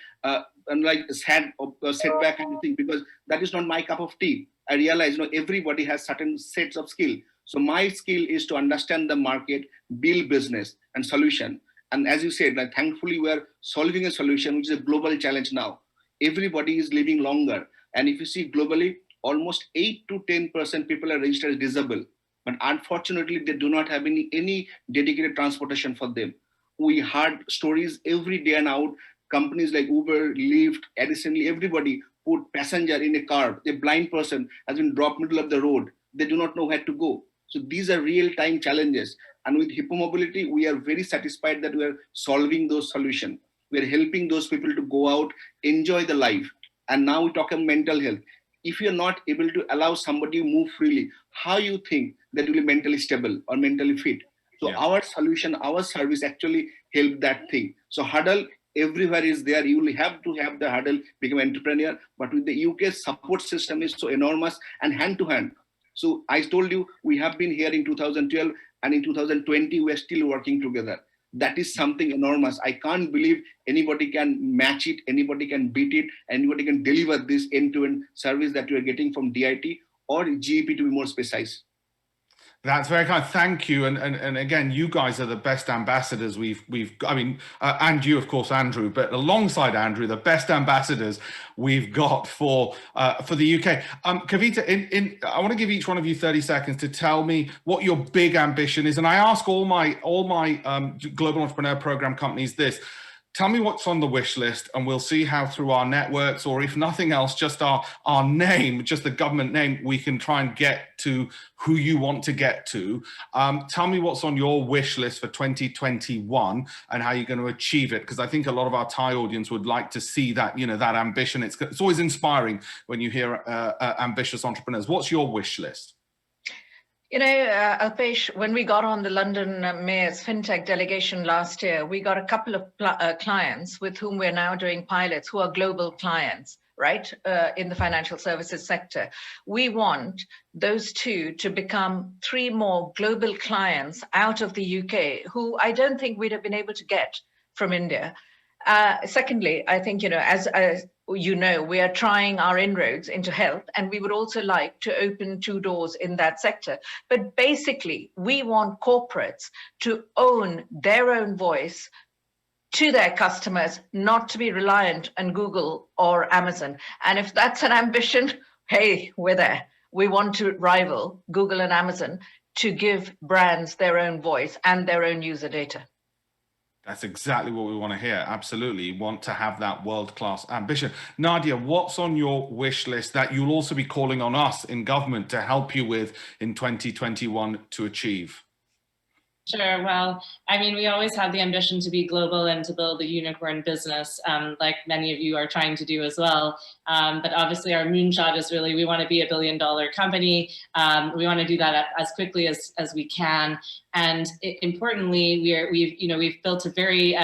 sad setback or anything, because that is not my cup of tea. I realize everybody has certain sets of skill. So my skill is to understand the market, build business and solution. And as you said, thankfully we are solving a solution which is a global challenge now. Everybody is living longer. And if you see globally, almost 8 to 10% people are registered as disabled. But unfortunately, they do not have any dedicated transportation for them. We heard stories every day and out. Companies like Uber, Lyft, additionally, everybody put passenger in a car. A blind person has been dropped middle of the road. They do not know where to go. So these are real-time challenges. And with hypermobility, we are very satisfied that we are solving those solutions. We are helping those people to go out, enjoy the life. And now we talk about mental health. If you're not able to allow somebody to move freely, how you think that will be mentally stable or mentally fit? So our solution, our service actually help that thing. So hurdle everywhere is there. You will have to have the hurdle, become an entrepreneur. But with the UK support system is so enormous and hand to hand. So I told you, we have been here in 2012 and in 2020, we're still working together. That is something enormous. I can't believe anybody can match it, anybody can beat it, anybody can deliver this end-to-end service that you are getting from DIT or GEP to be more precise. That's very kind. Thank you. And again, you guys are the best ambassadors and you, of course, Andrew, but alongside Andrew, the best ambassadors we've got for the UK. Kavita, I want to give each one of you 30 seconds to tell me what your big ambition is. And I ask all my Global Entrepreneur Program companies this. Tell me what's on the wish list, and we'll see how through our networks, or if nothing else, just our name, just the government name, we can try and get to who you want to get to. Tell me what's on your wish list for 2021 and how you're going to achieve it, because I think a lot of our Thai audience would like to see that, that ambition. It's always inspiring when you hear ambitious entrepreneurs. What's your wish list? Alpesh, when we got on the London Mayor's FinTech delegation last year, we got a couple of clients with whom we're now doing pilots who are global clients, right, in the financial services sector. We want those two to become 3 more global clients out of the UK who I don't think we'd have been able to get from India. Secondly, I think, as we are trying our inroads into health, and we would also like to open 2 doors in that sector. But basically, we want corporates to own their own voice to their customers, not to be reliant on Google or Amazon. And if that's an ambition, hey, we're there. We want to rival Google and Amazon to give brands their own voice and their own user data. That's exactly what we want to hear. Absolutely. Want to have that world-class ambition. Nadia, what's on your wish list that you'll also be calling on us in government to help you with in 2021 to achieve? Sure. Well, we always have the ambition to be global and to build a unicorn business, like many of you are trying to do as well. But obviously our moonshot is really, we want to be $1 billion company. We want to do that as quickly as we can. And importantly, we've built a very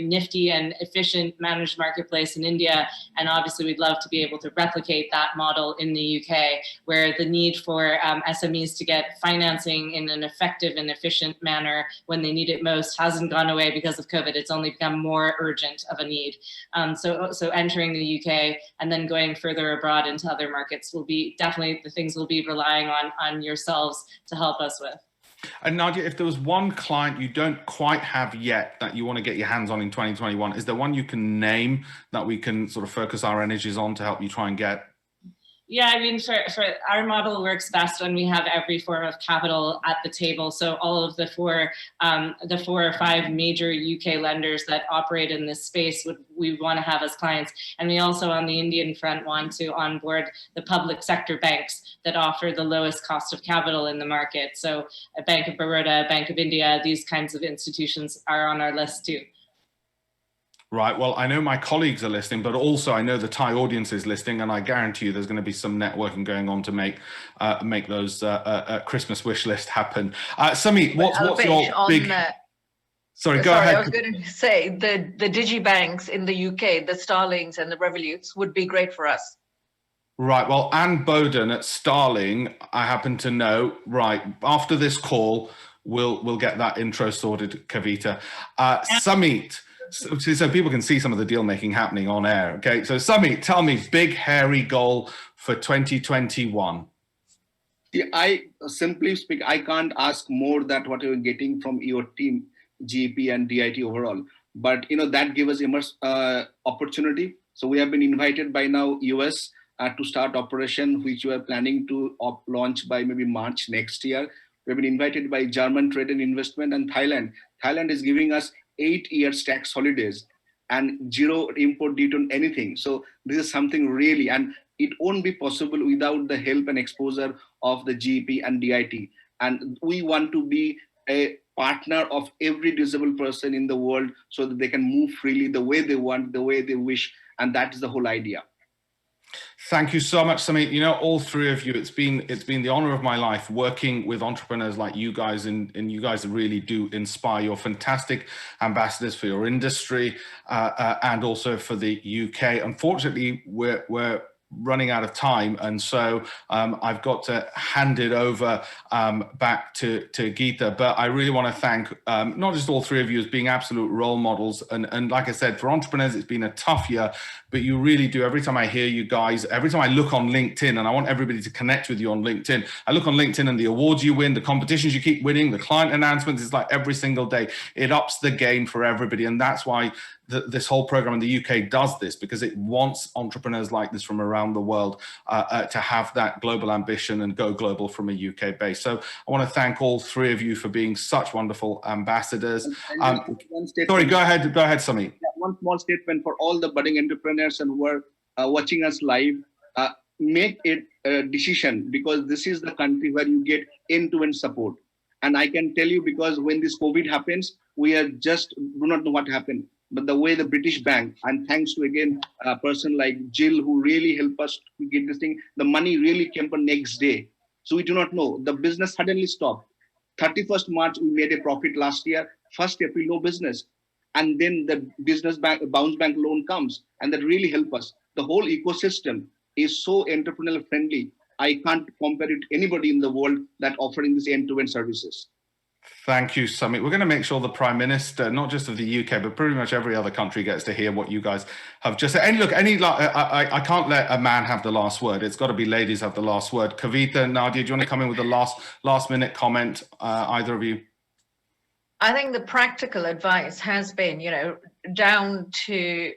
nifty and efficient managed marketplace in India, and obviously we'd love to be able to replicate that model in the UK, where the need for SMEs to get financing in an effective and efficient manner when they need it most hasn't gone away because of COVID. It's only become more urgent of a need. So entering the UK and then going further abroad into other markets will be definitely the things we'll be relying on yourselves to help us with. And Nadia, if there was one client you don't quite have yet that you want to get your hands on in 2021, is there one you can name that we can sort of focus our energies on to help you try and get? Yeah, for our model works best when we have every form of capital at the table. So all of the four or five major UK lenders that operate in this space we want to have as clients. And we also on the Indian front want to onboard the public sector banks that offer the lowest cost of capital in the market. So a Bank of Baroda, Bank of India, these kinds of institutions are on our list too. Right. Well, I know my colleagues are listening, but also I know the Thai audience is listening, and I guarantee you there's going to be some networking going on to make those Christmas wish list happen. Samit, what's your big? Sorry, go ahead. I was going to say the digibanks in the UK, the Starlings and the Revoluts would be great for us. Right. Well, Anne Bowden at Starling, I happen to know. Right. After this call, we'll get that intro sorted, Kavita. Samit. So people can see some of the deal making happening on air. Okay, so Samit, tell me, big hairy goal for 2021. Yeah, I simply speak, I can't ask more than what you're getting from your team, GEP and DIT overall. But that gives us opportunity. So we have been invited by now US to start operation, which we are planning to launch by maybe March next year. We've been invited by German Trade and Investment and Thailand. Thailand is giving us 8 years tax holidays. and zero import duty on anything. So this is something really, and it won't be possible without the help and exposure of the GEP and DIT. And we want to be a partner of every disabled person in the world so that they can move freely the way they want, the way they wish. And that is the whole idea. Thank you so much, Samit. You know, all three of you, it's been the honor of my life working with entrepreneurs like you guys, and you guys really do inspire. You're fantastic ambassadors for your industry and also for the UK. Unfortunately, we're running out of time, and so I've got to hand it over back to Geeta. But I really want to thank not just all three of you as being absolute role models, and like I said, for entrepreneurs it's been a tough year, but you really do. Every time I hear you guys, every time I look on LinkedIn, and I want everybody to connect with you on LinkedIn, I look on LinkedIn and the awards you win, the competitions you keep winning, the client announcements, it's like every single day it ups the game for everybody. And that's why this whole program in the UK does this, because it wants entrepreneurs like this from around the world to have that global ambition and go global from a UK base. So I want to thank all three of you for being such wonderful ambassadors. Sorry, go ahead, Samit. Yeah, one small statement for all the budding entrepreneurs and who are watching us live. Make it a decision, because this is the country where you get end-to-end support. And I can tell you, because when this COVID happens, we are just do not know what happened. But the way the British bank, and thanks to again a person like Gill who really helped us to get this thing, the money really came the next day. So we do not know. The business suddenly stopped. 31st March, we made a profit last year. 1st April, no business. And then the business bank, bounce bank loan comes, and that really helped us. The whole ecosystem is so entrepreneurial friendly. I can't compare it to anybody in the world that offering these end-to-end services. Thank you, Samit. We're going to make sure the Prime Minister, not just of the UK, but pretty much every other country, gets to hear what you guys have just said. And look, I can't let a man have the last word. It's got to be ladies have the last word. Kavita, Nadia, do you want to come in with a last minute comment, either of you? I think the practical advice has been, down to,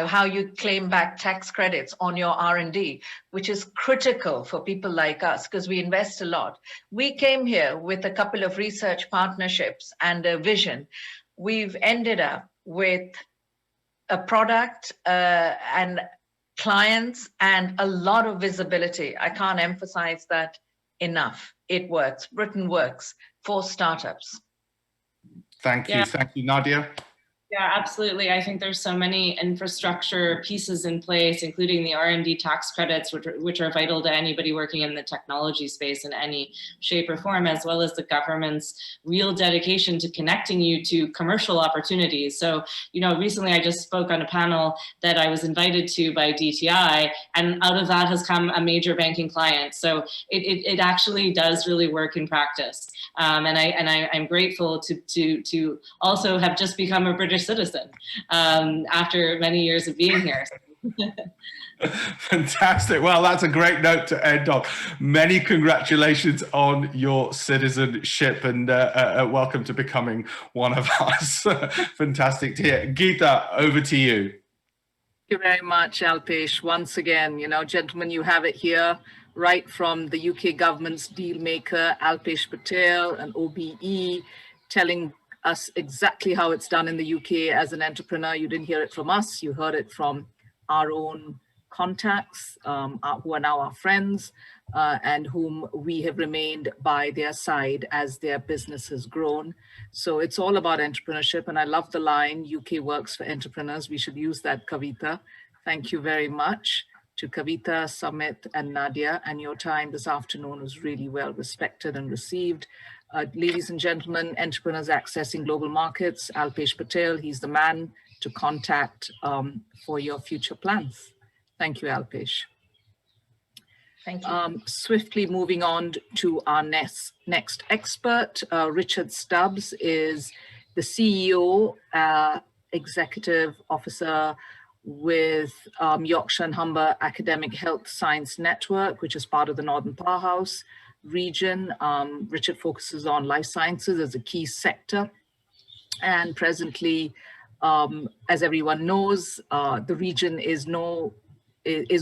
how you claim back tax credits on your R&D, which is critical for people like us because we invest a lot. We came here with a couple of research partnerships and a vision. We've ended up with a product and clients and a lot of visibility. I can't emphasize that enough. It works. Britain works for startups. Thank you. Thank you, Nadia. Yeah, absolutely. I think there's so many infrastructure pieces in place, including the R&D tax credits, which are vital to anybody working in the technology space in any shape or form, as well as the government's real dedication to connecting you to commercial opportunities. So, recently I just spoke on a panel that I was invited to by DTI, and out of that has come a major banking client. So it actually does really work in practice. And I'm grateful to also have just become a British citizen after many years of being here. Fantastic. Well, that's a great note to end on. Many congratulations on your citizenship, and welcome to becoming one of us. Fantastic to hear. Geeta, over to you. Thank you very much, Alpesh. Once again, gentlemen, you have it here, right from the UK government's deal maker, Alpesh Patel, and OBE, telling us exactly how it's done in the UK as an entrepreneur. You didn't hear it from us, you heard it from our own contacts, who are now our friends, and whom we have remained by their side as their business has grown. So it's all about entrepreneurship, and I love the line, UK works for entrepreneurs. We should use that, Kavita. Thank you very much to Kavita, Samit, and Nadia, and your time this afternoon was really well respected and received. Ladies and gentlemen, entrepreneurs accessing global markets, Alpesh Patel, he's the man to contact for your future plans. Thank you, Alpesh. Thank you. Swiftly moving on to our next expert, Richard Stubbs is the CEO, Executive Officer with Yorkshire and Humber Academic Health Science Network, which is part of the Northern Powerhouse region. Richard focuses on life sciences as a key sector. And presently, as everyone knows, the region is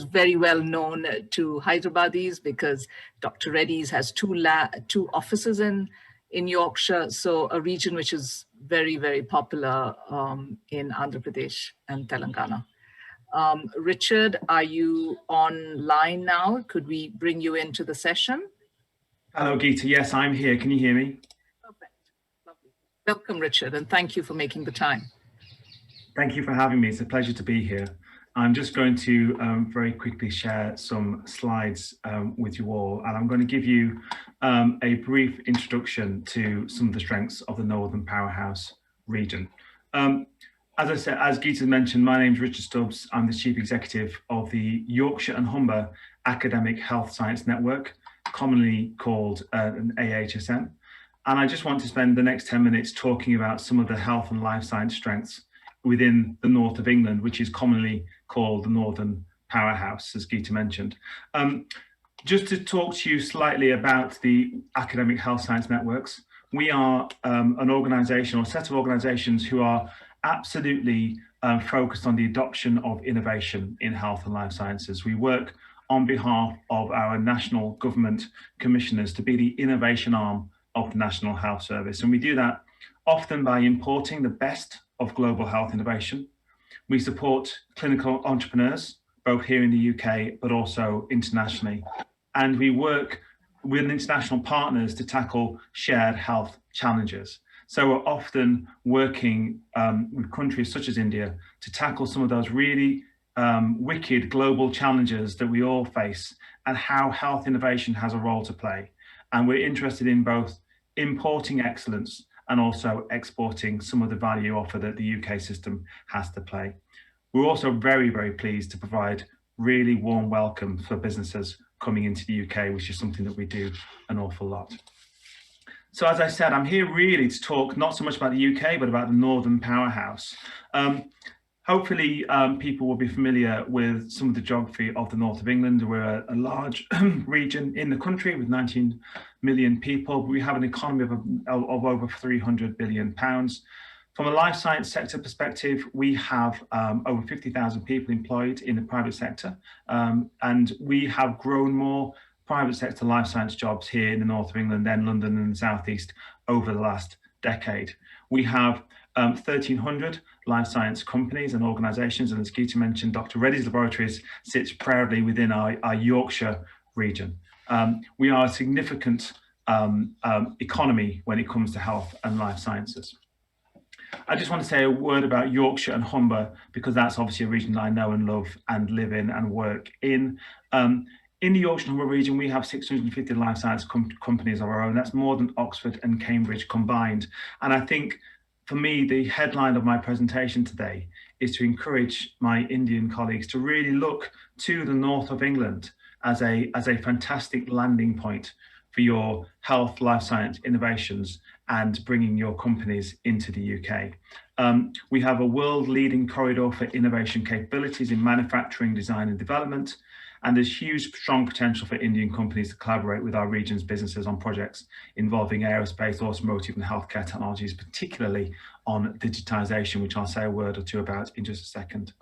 very well known to Hyderabadis because Dr. Reddy's has two offices in Yorkshire. So a region which is very, very popular in Andhra Pradesh and Telangana. Richard, are you online now? Could we bring you into the session? Hello, Geeta. Yes, I'm here. Can you hear me? Perfect. Lovely. Welcome, Richard, and thank you for making the time. Thank you for having me. It's a pleasure to be here. I'm just going to very quickly share some slides with you all, and I'm going to give you a brief introduction to some of the strengths of the Northern Powerhouse region. As I said, as Geeta mentioned, my name is Richard Stubbs. I'm the Chief Executive of the Yorkshire and Humber Academic Health Science Network, commonly called an AHSN. And I just want to spend the next 10 minutes talking about some of the health and life science strengths within the north of England, which is commonly called the Northern Powerhouse, as Geeta mentioned. Just to talk to you slightly about the academic health science networks, we are an organisation or a set of organisations who are absolutely focused on the adoption of innovation in health and life sciences. We work on behalf of our national government commissioners to be the innovation arm of the National Health Service. And we do that often by importing the best of global health innovation. We support clinical entrepreneurs, both here in the UK, but also internationally. And we work with international partners to tackle shared health challenges. So we're often working with countries such as India to tackle some of those really wicked global challenges that we all face and how health innovation has a role to play. And we're interested in both importing excellence and also exporting some of the value offer that the UK system has to play. We're also very, very pleased to provide really warm welcome for businesses coming into the UK, which is something that we do an awful lot. So as I said, I'm here really to talk not so much about the UK, but about the Northern Powerhouse. Hopefully people will be familiar with some of the geography of the north of England. We're a large region in the country with 19 million people. We have an economy of over 300 billion pounds. From a life science sector perspective, we have over 50,000 people employed in the private sector. And we have grown more private sector life science jobs here in the north of England than London and the southeast over the last decade. We have 1,300 life science companies and organisations, and as Geeta mentioned, Dr. Reddy's Laboratories sits proudly within our Yorkshire region. We are a significant economy when it comes to health and life sciences. I just want to say a word about Yorkshire and Humber, because that's obviously a region that I know and love and live in and work in. In the Yorkshire and Humber region, we have 650 life science companies of our own. That's more than Oxford and Cambridge combined. And I think for me, the headline of my presentation today is to encourage my Indian colleagues to really look to the north of England as a fantastic landing point for your health, life science innovations and bringing your companies into the UK. We have a world-leading corridor for innovation capabilities in manufacturing, design and development. And there's huge, strong potential for Indian companies to collaborate with our region's businesses on projects involving aerospace, automotive and healthcare technologies, particularly on digitisation, which I'll say a word or two about in just a second.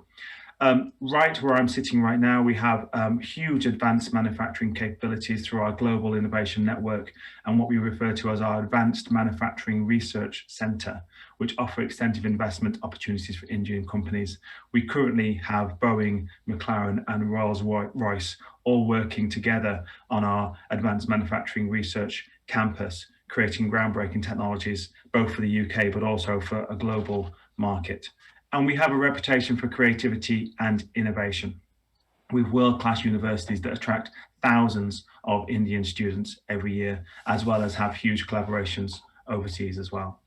Right where I'm sitting right now, we have huge advanced manufacturing capabilities through our Global Innovation Network and what we refer to as our Advanced Manufacturing Research Centre, which offer extensive investment opportunities for Indian companies. We currently have Boeing, McLaren and Rolls-Royce all working together on our Advanced Manufacturing Research Campus, creating groundbreaking technologies, both for the UK, but also for a global market. And we have a reputation for creativity and innovation with world-class universities that attract thousands of Indian students every year, as well as have huge collaborations overseas as well.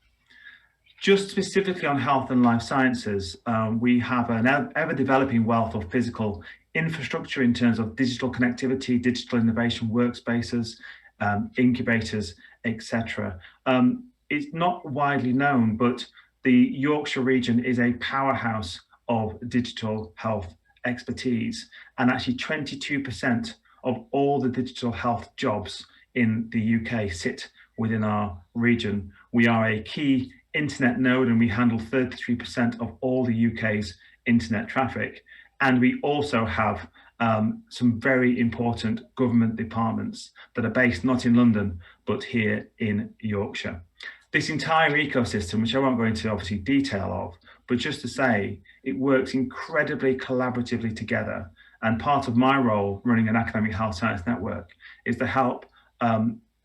Just specifically on health and life sciences, we have an ever-developing wealth of physical infrastructure in terms of digital connectivity, digital innovation workspaces, incubators, etc. It's not widely known, but the Yorkshire region is a powerhouse of digital health expertise, and actually 22% of all the digital health jobs in the UK sit within our region. We are a key internet node and we handle 33% of all the UK's internet traffic. And we also have some very important government departments that are based not in London, but here in Yorkshire. This entire ecosystem, which I won't go into obviously detail of, but just to say it works incredibly collaboratively together. And part of my role running an academic health science network is to help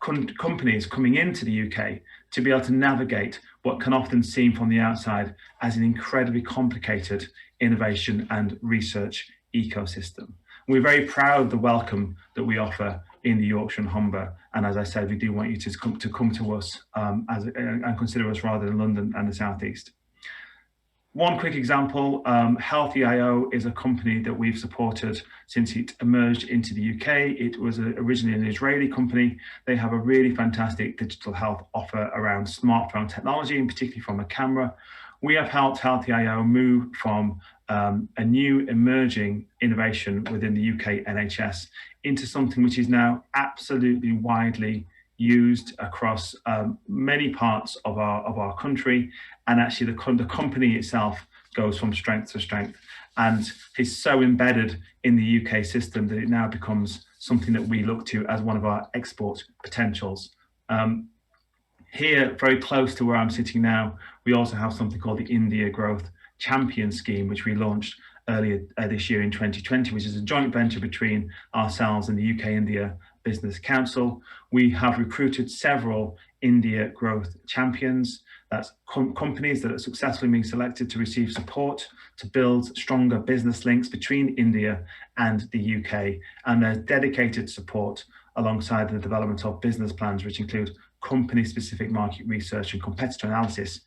companies coming into the UK to be able to navigate what can often seem from the outside as an incredibly complicated innovation and research ecosystem. We're very proud of the welcome that we offer in the Yorkshire and Humber, and as I said, we do want you to come to us and consider us rather than London and the South East. One quick example, Healthy.io is a company that we've supported since it emerged into the UK. It was originally an Israeli company. They have a really fantastic digital health offer around smartphone technology, and particularly from a camera. We have helped Healthy.io move from a new emerging innovation within the UK NHS into something which is now absolutely widely used across many parts of our country, and actually the company itself goes from strength to strength and is so embedded in the UK system that it now becomes something that we look to as one of our export potentials. Here, very close to where I'm sitting now, we also have something called the India Growth Champion Scheme, which we launched earlier this year in 2020, which is a joint venture between ourselves and the UK India Business Council. We have recruited several India Growth Champions. That's companies that are successfully being selected to receive support to build stronger business links between India and the UK. And there's dedicated support alongside the development of business plans, which include company-specific market research and competitor analysis.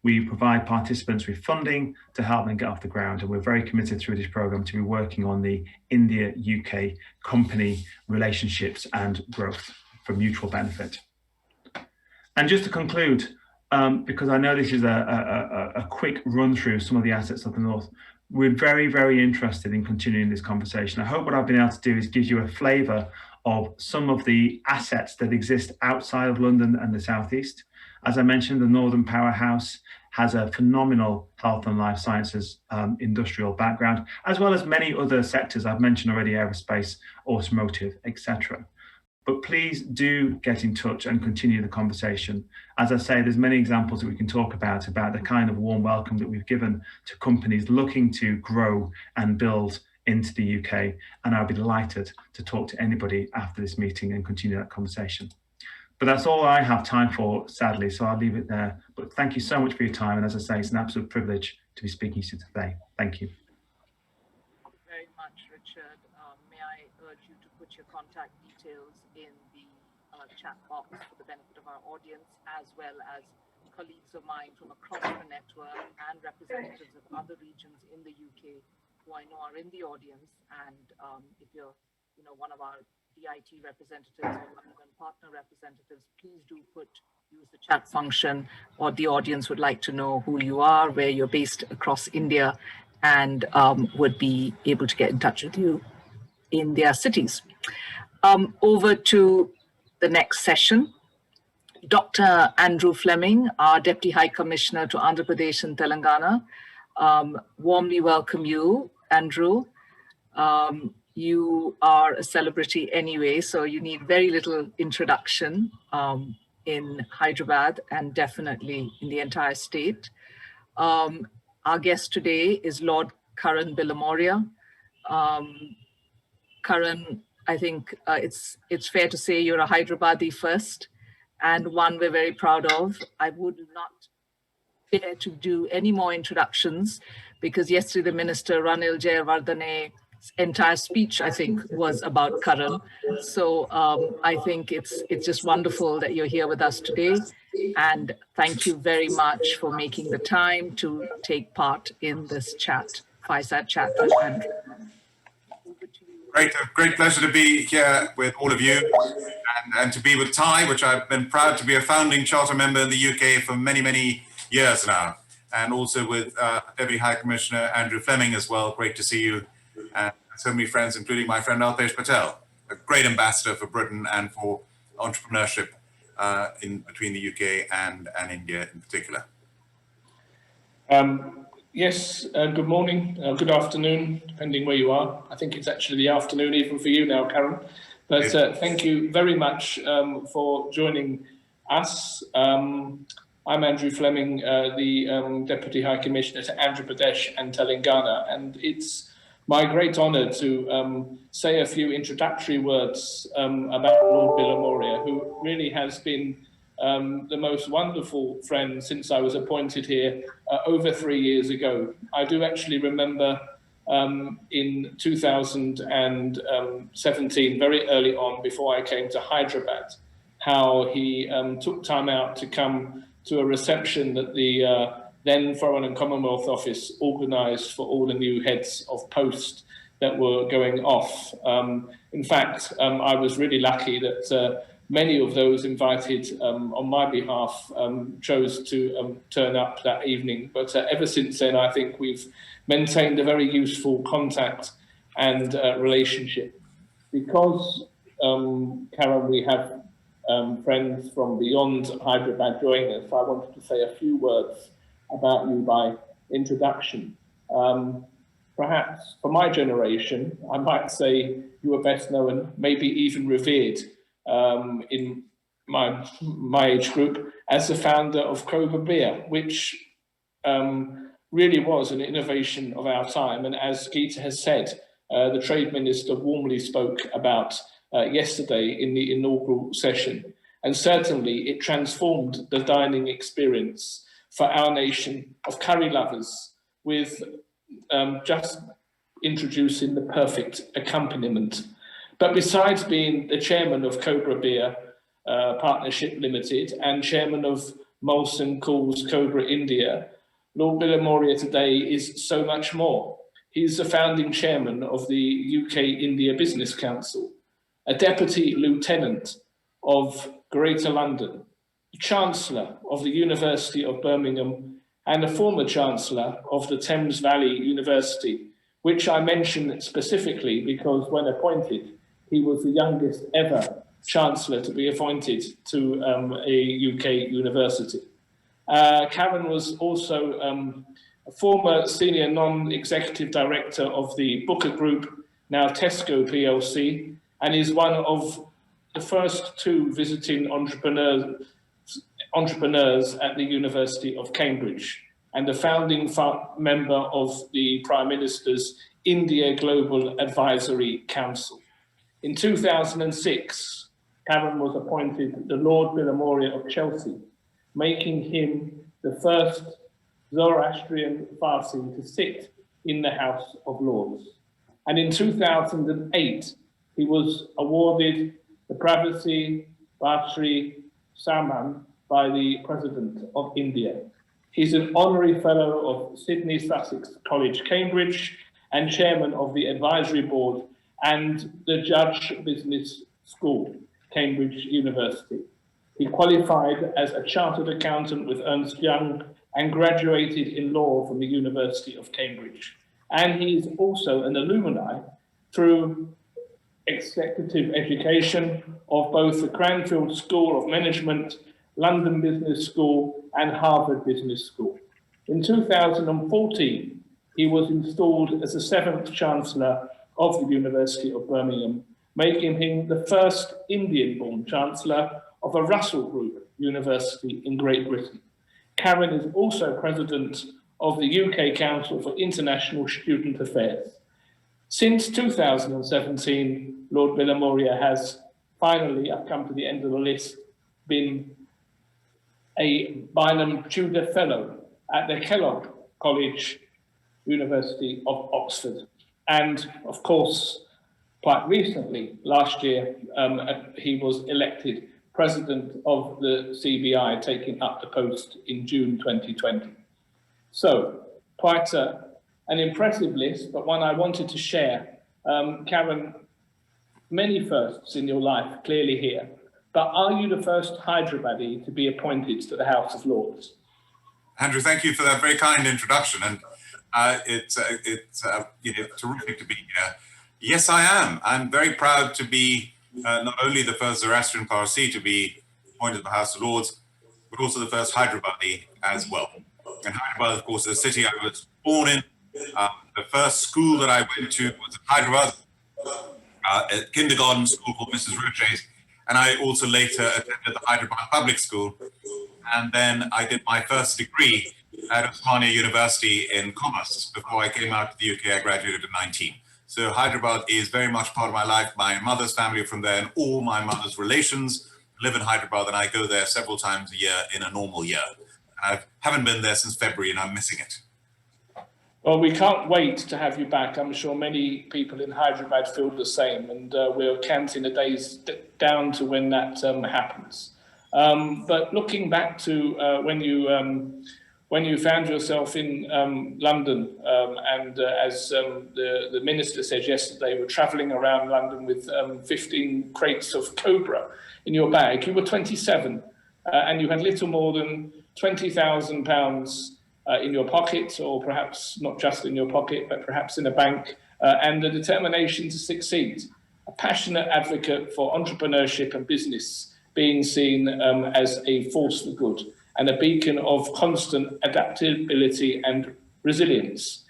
We provide participants with funding to help them get off the ground, and we're very committed through this program to be working on the India-UK company relationships and growth for mutual benefit. And just to conclude, because I know this is a quick run through some of the assets of the North, we're very, very interested in continuing this conversation. I hope what I've been able to do is give you a flavour of some of the assets that exist outside of London and the South East. As I mentioned, the Northern Powerhouse has a phenomenal health and life sciences industrial background, as well as many other sectors I've mentioned already: aerospace, automotive, etc. But please do get in touch and continue the conversation. As I say, there's many examples that we can talk about the kind of warm welcome that we've given to companies looking to grow and build into the UK, and I'll be delighted to talk to anybody after this meeting and continue that conversation. But that's all I have time for, sadly, so I'll leave it there. But thank you so much for your time, and as I say, it's an absolute privilege to be speaking to you today. Thank you. Thank you very much, Richard. May I urge you to put your contact details in the chat box for the benefit of our audience, as well as colleagues of mine from across the network and representatives of other regions in the UK who I know are in the audience. And if you're one of our DIT representatives or even partner representatives, please do use the chat function, or the audience would like to know who you are, where you're based across India, and would be able to get in touch with you in their cities. Over to the next session. Dr. Andrew Fleming, our Deputy High Commissioner to Andhra Pradesh and Telangana. Warmly welcome you, Andrew. You are a celebrity anyway, so you need very little introduction in Hyderabad and definitely in the entire state. Our guest today is Lord Karan Billamoria. Karan, I think it's fair to say you're a Hyderabadi first, and one we're very proud of. I would not dare to do any more introductions, because yesterday the Minister Ranil Jayawardene's entire speech, I think, was about Karan. So I think it's just wonderful that you're here with us today. And thank you very much for making the time to take part in this chat, fireside chat with Andrew. Great pleasure to be here with all of you and to be with TIE, which I've been proud to be a founding charter member in the UK for many, many years now. And also with Deputy High Commissioner Andrew Fleming as well. Great to see you. And so many friends, including my friend Alpesh Patel, a great ambassador for Britain and for entrepreneurship in between the UK and India in particular. Yes, good morning, good afternoon, depending where you are. I think it's actually the afternoon even for you now, Karen. But thank you very much for joining us. I'm Andrew Fleming, the Deputy High Commissioner to Andhra Pradesh and Telangana, and it's my great honour to say a few introductory words about Lord Bill, who really has been the most wonderful friend since I was appointed here over 3 years ago. I do actually remember in 2017, very early on, before I came to Hyderabad, how he took time out to come to a reception that the then Foreign and Commonwealth Office organised for all the new heads of post that were going off. In fact, I was really lucky that many of those invited on my behalf chose to turn up that evening. But ever since then, I think we've maintained a very useful contact and relationship. Because, Karen, we have friends from beyond Hyderabad joining us, I wanted to say a few words about you by introduction. Perhaps for my generation, I might say you were best known, maybe even revered in my age group as the founder of Cobra Beer, which really was an innovation of our time. And as Geeta has said, the Trade Minister warmly spoke about yesterday in the inaugural session. And certainly it transformed the dining experience for our nation of curry lovers with just introducing the perfect accompaniment. But besides being the chairman of Cobra Beer Partnership Limited and chairman of Molson Coors Cobra India, Lord Bill today is so much more. He's the founding chairman of the UK India Business Council, a deputy lieutenant of Greater London, chancellor of the University of Birmingham, and a former chancellor of the Thames Valley University, which I mention specifically because when appointed, he was the youngest ever chancellor to be appointed to a UK university. Karen was also a former senior non-executive director of the Booker Group, now Tesco PLC, and is one of the first two visiting entrepreneurs at the University of Cambridge, and a founding member of the Prime Minister's India Global Advisory Council. In 2006, Karen was appointed the Lord Bill of Chelsea, making him the first Zoroastrian Farsi to sit in the House of Lords. And in 2008, he was awarded the Pravasi Bhatri Samman by the President of India. He's an honorary fellow of Sydney Sussex College, Cambridge, and chairman of the advisory board and the Judge Business School, Cambridge University. He qualified as a chartered accountant with Ernst Young and graduated in law from the University of Cambridge. And he is also an alumni through executive education of both the Cranfield School of Management, London Business School, and Harvard Business School. In 2014, he was installed as the 7th Chancellor of the University of Birmingham, making him the first Indian-born Chancellor of a Russell Group University in Great Britain. Karen is also President of the UK Council for International Student Affairs. Since 2017, Lord Bill has finally, I've come to the end of the list, been a Bynum Tudor Fellow at the Kellogg College, University of Oxford. And of course, quite recently, last year, he was elected President of the CBI, taking up the post in June 2020. So, quite an impressive list, but one I wanted to share. Karen, many firsts in your life, clearly here, but are you the first Hyderabadi to be appointed to the House of Lords? Andrew, thank you for that very kind introduction, and it's terrific to be here. Yes, I am. I'm very proud to be not only the first Zoroastrian Parsi to be appointed to the House of Lords, but also the first Hyderabadi as well. And Hyderabad, of course, is the city I was born in. The first school that I went to was in Hyderabad, a kindergarten school called Mrs. Roche's, And I also later attended the Hyderabad Public School. And then I did my first degree at Osmania University in Commerce. Before I came out to the UK, I graduated at 19. So Hyderabad is very much part of my life. My mother's family are from there, and all my mother's relations live in Hyderabad, and I go there several times a year in a normal year. And I haven't been there since February, and I'm missing it. Well, we can't wait to have you back. I'm sure many people in Hyderabad feel the same, and we're counting the days down to when that happens. But looking back to when you found yourself in London, and as the minister said yesterday, were travelling around London with 15 crates of Cobra in your bag. You were 27, and you had little more than £20,000 in your pocket, or perhaps not just in your pocket, but perhaps in a bank, and the determination to succeed. A passionate advocate for entrepreneurship and business being seen as a force for good, and a beacon of constant adaptability and resilience.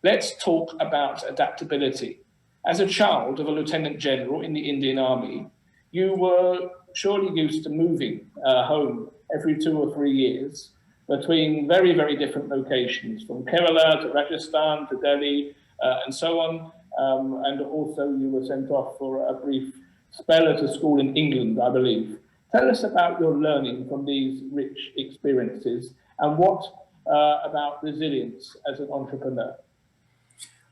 Let's talk about adaptability. As a child of a lieutenant general in the Indian Army, you were surely used to moving home every 2 or 3 years between very, very different locations, from Kerala to Rajasthan to Delhi and so on. And also you were sent off for a brief spell at a school in England, I believe. Tell us about your learning from these rich experiences, and what about resilience as an entrepreneur?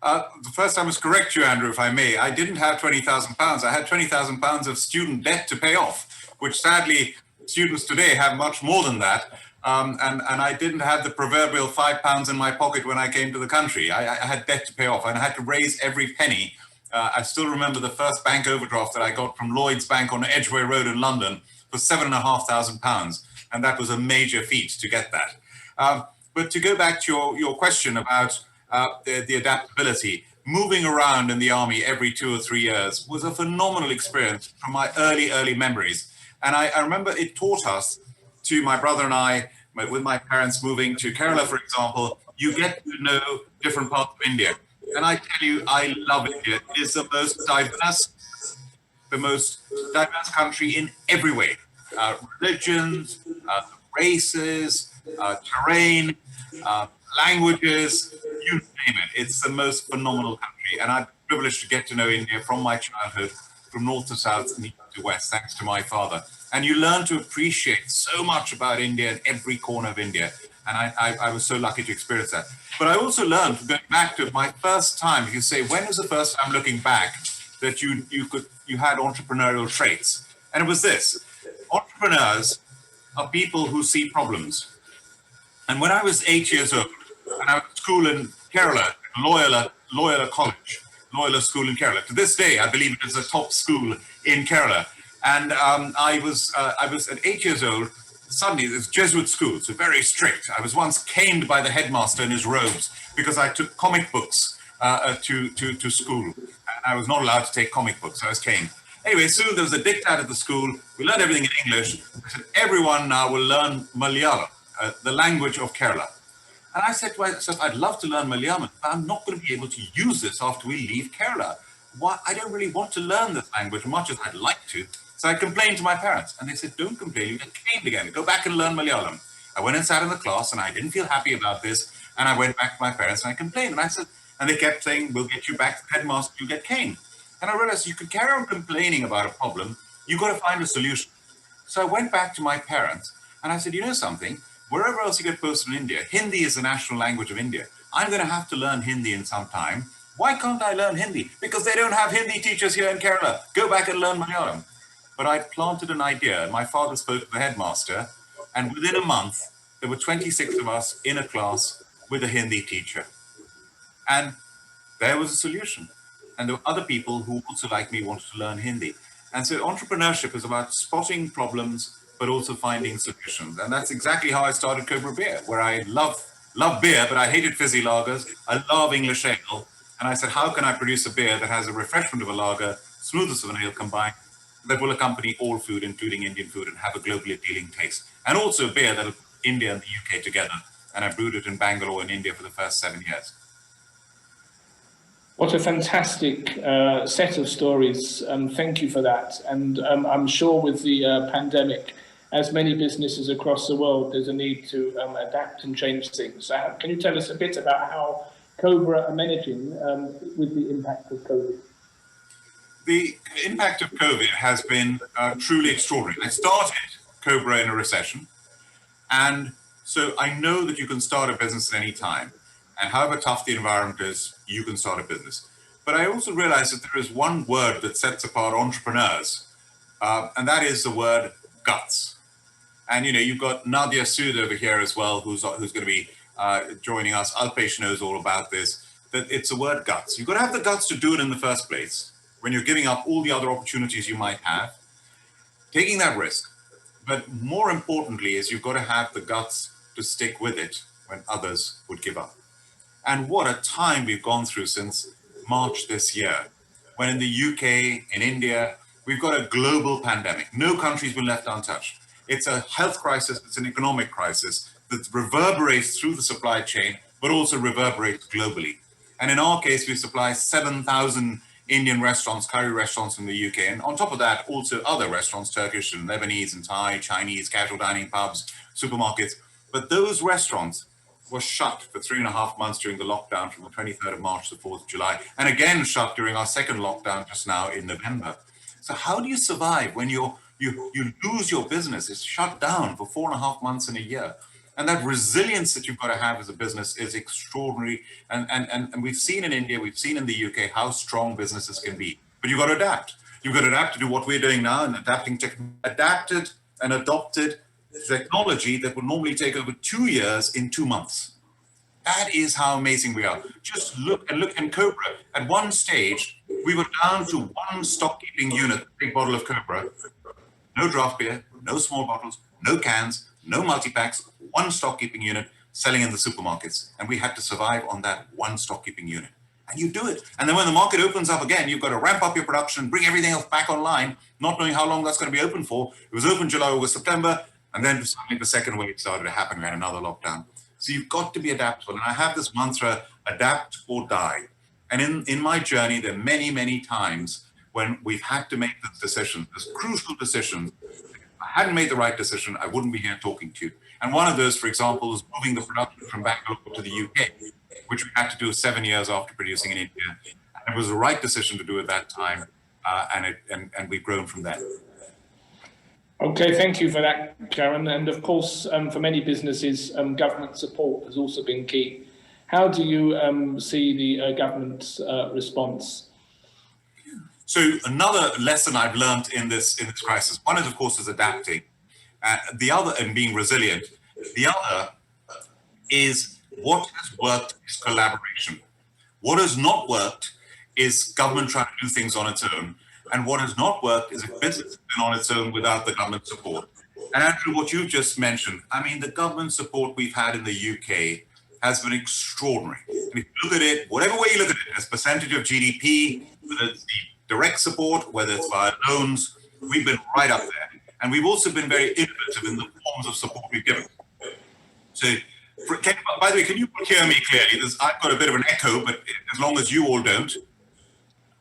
The first I must correct you, Andrew, if I may. I didn't have £20,000. I had £20,000 of student debt to pay off, which sadly students today have much more than that. And I didn't have the proverbial £5 in my pocket when I came to the country. I had debt to pay off, and I had to raise every penny. I still remember the first bank overdraft that I got from Lloyd's Bank on Edgware Road in London for £7,500, and that was a major feat to get that. But to go back to your question about the adaptability, moving around in the army every 2 or 3 years was a phenomenal experience from my early memories. And I remember it taught us, to my brother and I, with my parents moving to Kerala, for example, you get to know different parts of India. And I tell you, I love India. It is the most diverse country in every way. Religions, races, terrain, languages, you name it. It's the most phenomenal country. And I'm privileged to get to know India from my childhood, from north to south and east to west, thanks to my father. And you learn to appreciate so much about India in every corner of India. And I was so lucky to experience that. But I also learned, going back to my first time, you say, when was the first time looking back that you had entrepreneurial traits? And it was this: entrepreneurs are people who see problems. And when I was 8 years old, and I was at school in Kerala, Loyola College, Loyola School in Kerala. To this day, I believe it is a top school in Kerala. And I was at 8 years old. Suddenly, this Jesuit school, so very strict. I was once caned by the headmaster in his robes because I took comic books to school. And I was not allowed to take comic books, so I was caned. Anyway, soon there was a diktat at the school. We learned everything in English. I said, everyone now will learn Malayalam, the language of Kerala. And I said to myself, I'd love to learn Malayalam, but I'm not going to be able to use this after we leave Kerala. Why? I don't really want to learn this language much as I'd like to. So I complained to my parents, and they said, don't complain, you get caned again. Go back and learn Malayalam. I went and sat in the class, and I didn't feel happy about this. And I went back to my parents, and I complained. And I said, and they kept saying, we'll get you back to the headmaster, you get caned. And I realized you could carry on complaining about a problem. You've got to find a solution. So I went back to my parents, and I said, you know something? Wherever else you get posted in India, Hindi is the national language of India. I'm going to have to learn Hindi in some time. Why can't I learn Hindi? Because they don't have Hindi teachers here in Kerala. Go back and learn Malayalam. But I planted an idea, and my father spoke to the headmaster, and within a month, there were 26 of us in a class with a Hindi teacher. And there was a solution. And there were other people who also, like me, wanted to learn Hindi. And so entrepreneurship is about spotting problems, but also finding solutions. And that's exactly how I started Cobra Beer, where I love beer, but I hated fizzy lagers. I love English ale. And I said, how can I produce a beer that has a refreshment of a lager, smoothness of an ale combined, that will accompany all food, including Indian food, and have a globally appealing taste? And also a beer that will put India and the UK together. And I brewed it in Bangalore in India for the first 7 years. What a fantastic set of stories. Thank you for that. And I'm sure with the pandemic, as many businesses across the world, there's a need to adapt and change things. So can you tell us a bit about how Cobra are managing with the impact of COVID? The impact of COVID has been truly extraordinary. I started Cobra in a recession, and so I know that you can start a business at any time, and however tough the environment is, you can start a business. But I also realized that there is one word that sets apart entrepreneurs, and that is the word guts. And you've got Nadia Sood over here as well, who's going to be joining us. Alpesh knows all about this. That it's the word guts. You've got to have the guts to do it in the first place, when you're giving up all the other opportunities you might have, taking that risk. But more importantly is you've got to have the guts to stick with it when others would give up. And what a time we've gone through since March this year, when in the UK, in India, we've got a global pandemic. No country's been left untouched. It's a health crisis, it's an economic crisis that reverberates through the supply chain, but also reverberates globally. And in our case, we supply 7,000 Indian restaurants, curry restaurants in the UK. And on top of that, also other restaurants, Turkish and Lebanese and Thai, Chinese, casual dining pubs, supermarkets. But those restaurants were shut for 3.5 months during the lockdown from the 23rd of March to the 4th of July, and again shut during our second lockdown just now in November. So how do you survive when you lose your business? It's shut down for 4.5 months in a year. And that resilience that you've got to have as a business is extraordinary. And we've seen in India, we've seen in the UK how strong businesses can be. But you've got to adapt. You've got to adapt to do what we're doing now and adapted and adopted technology that would normally take over 2 years in 2 months. That is how amazing we are. Just look in Cobra. At one stage, we were down to one stock keeping unit, big bottle of Cobra, no draft beer, no small bottles, no cans, no multi-packs, one stock keeping unit selling in the supermarkets. And we had to survive on that one stock keeping unit. And you do it. And then when the market opens up again, you've got to ramp up your production, bring everything else back online, not knowing how long that's going to be open for. It was open July, August, September, and then suddenly the second wave started to happen. We had another lockdown. So you've got to be adaptable. And I have this mantra, adapt or die. And in my journey, there are many, many times when we've had to make the decisions, this crucial decisions. If I hadn't made the right decision, I wouldn't be here talking to you. And one of those, for example, is moving the production from Bangalore to the UK, which we had to do 7 years after producing in India. And it was the right decision to do at that time, and we've grown from there. Okay, thank you for that, Karen. And of course, for many businesses, government support has also been key. How do you see the government's response? So another lesson I've learned in this crisis, one is, of course, is adapting. The other, and being resilient. The other is what has worked is collaboration. What has not worked is government trying to do things on its own. And what has not worked is if business has been on its own without the government support. And Andrew, what you just mentioned, I mean, the government support we've had in the UK has been extraordinary. And if you look at it, whatever way you look at it, as percentage of GDP, whether it's the direct support, whether it's via loans, we've been right up there. And we've also been very innovative in the forms of support we've given. So, by the way, can you hear me clearly? I've got a bit of an echo, but as long as you all don't.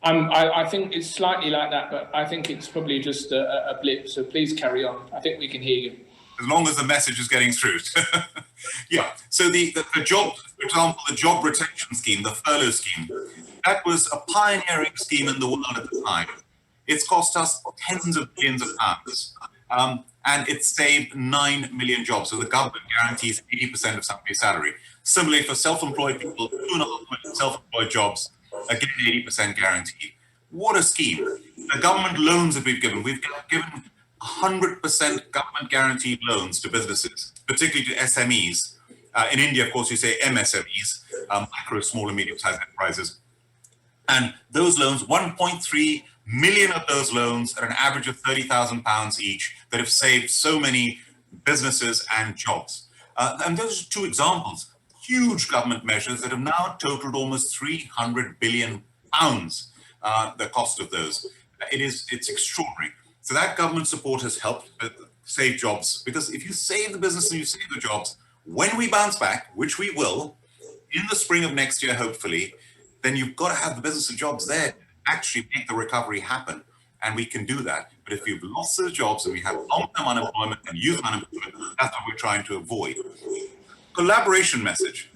I think it's slightly like that, but I think it's probably just a blip. So please carry on. I think we can hear you. As long as the message is getting through. Yeah. So the job, for example, the job retention scheme, the furlough scheme, that was a pioneering scheme in the world at the time. It's cost us tens of billions of pounds. And it saved 9 million jobs. So the government guarantees 80% of somebody's salary. Similarly, for self-employed people, 2.5 million self-employed jobs, again, 80% guaranteed. What a scheme. The government loans that we've given 100% government guaranteed loans to businesses, particularly to SMEs. In India, of course, you say MSMEs, micro, small and medium-sized enterprises. And those loans, 1.3 million of those loans at an average of £30,000 each that have saved so many businesses and jobs. And those are two examples, huge government measures that have now totaled almost £300 billion, the cost of those. It's extraordinary. So that government support has helped save jobs, because if you save the business and you save the jobs, when we bounce back, which we will, in the spring of next year, hopefully, then you've got to have the business and jobs there to actually make the recovery happen. And we can do that. But if we've lost those jobs and we have long-term unemployment and youth unemployment, that's what we're trying to avoid. Collaboration message.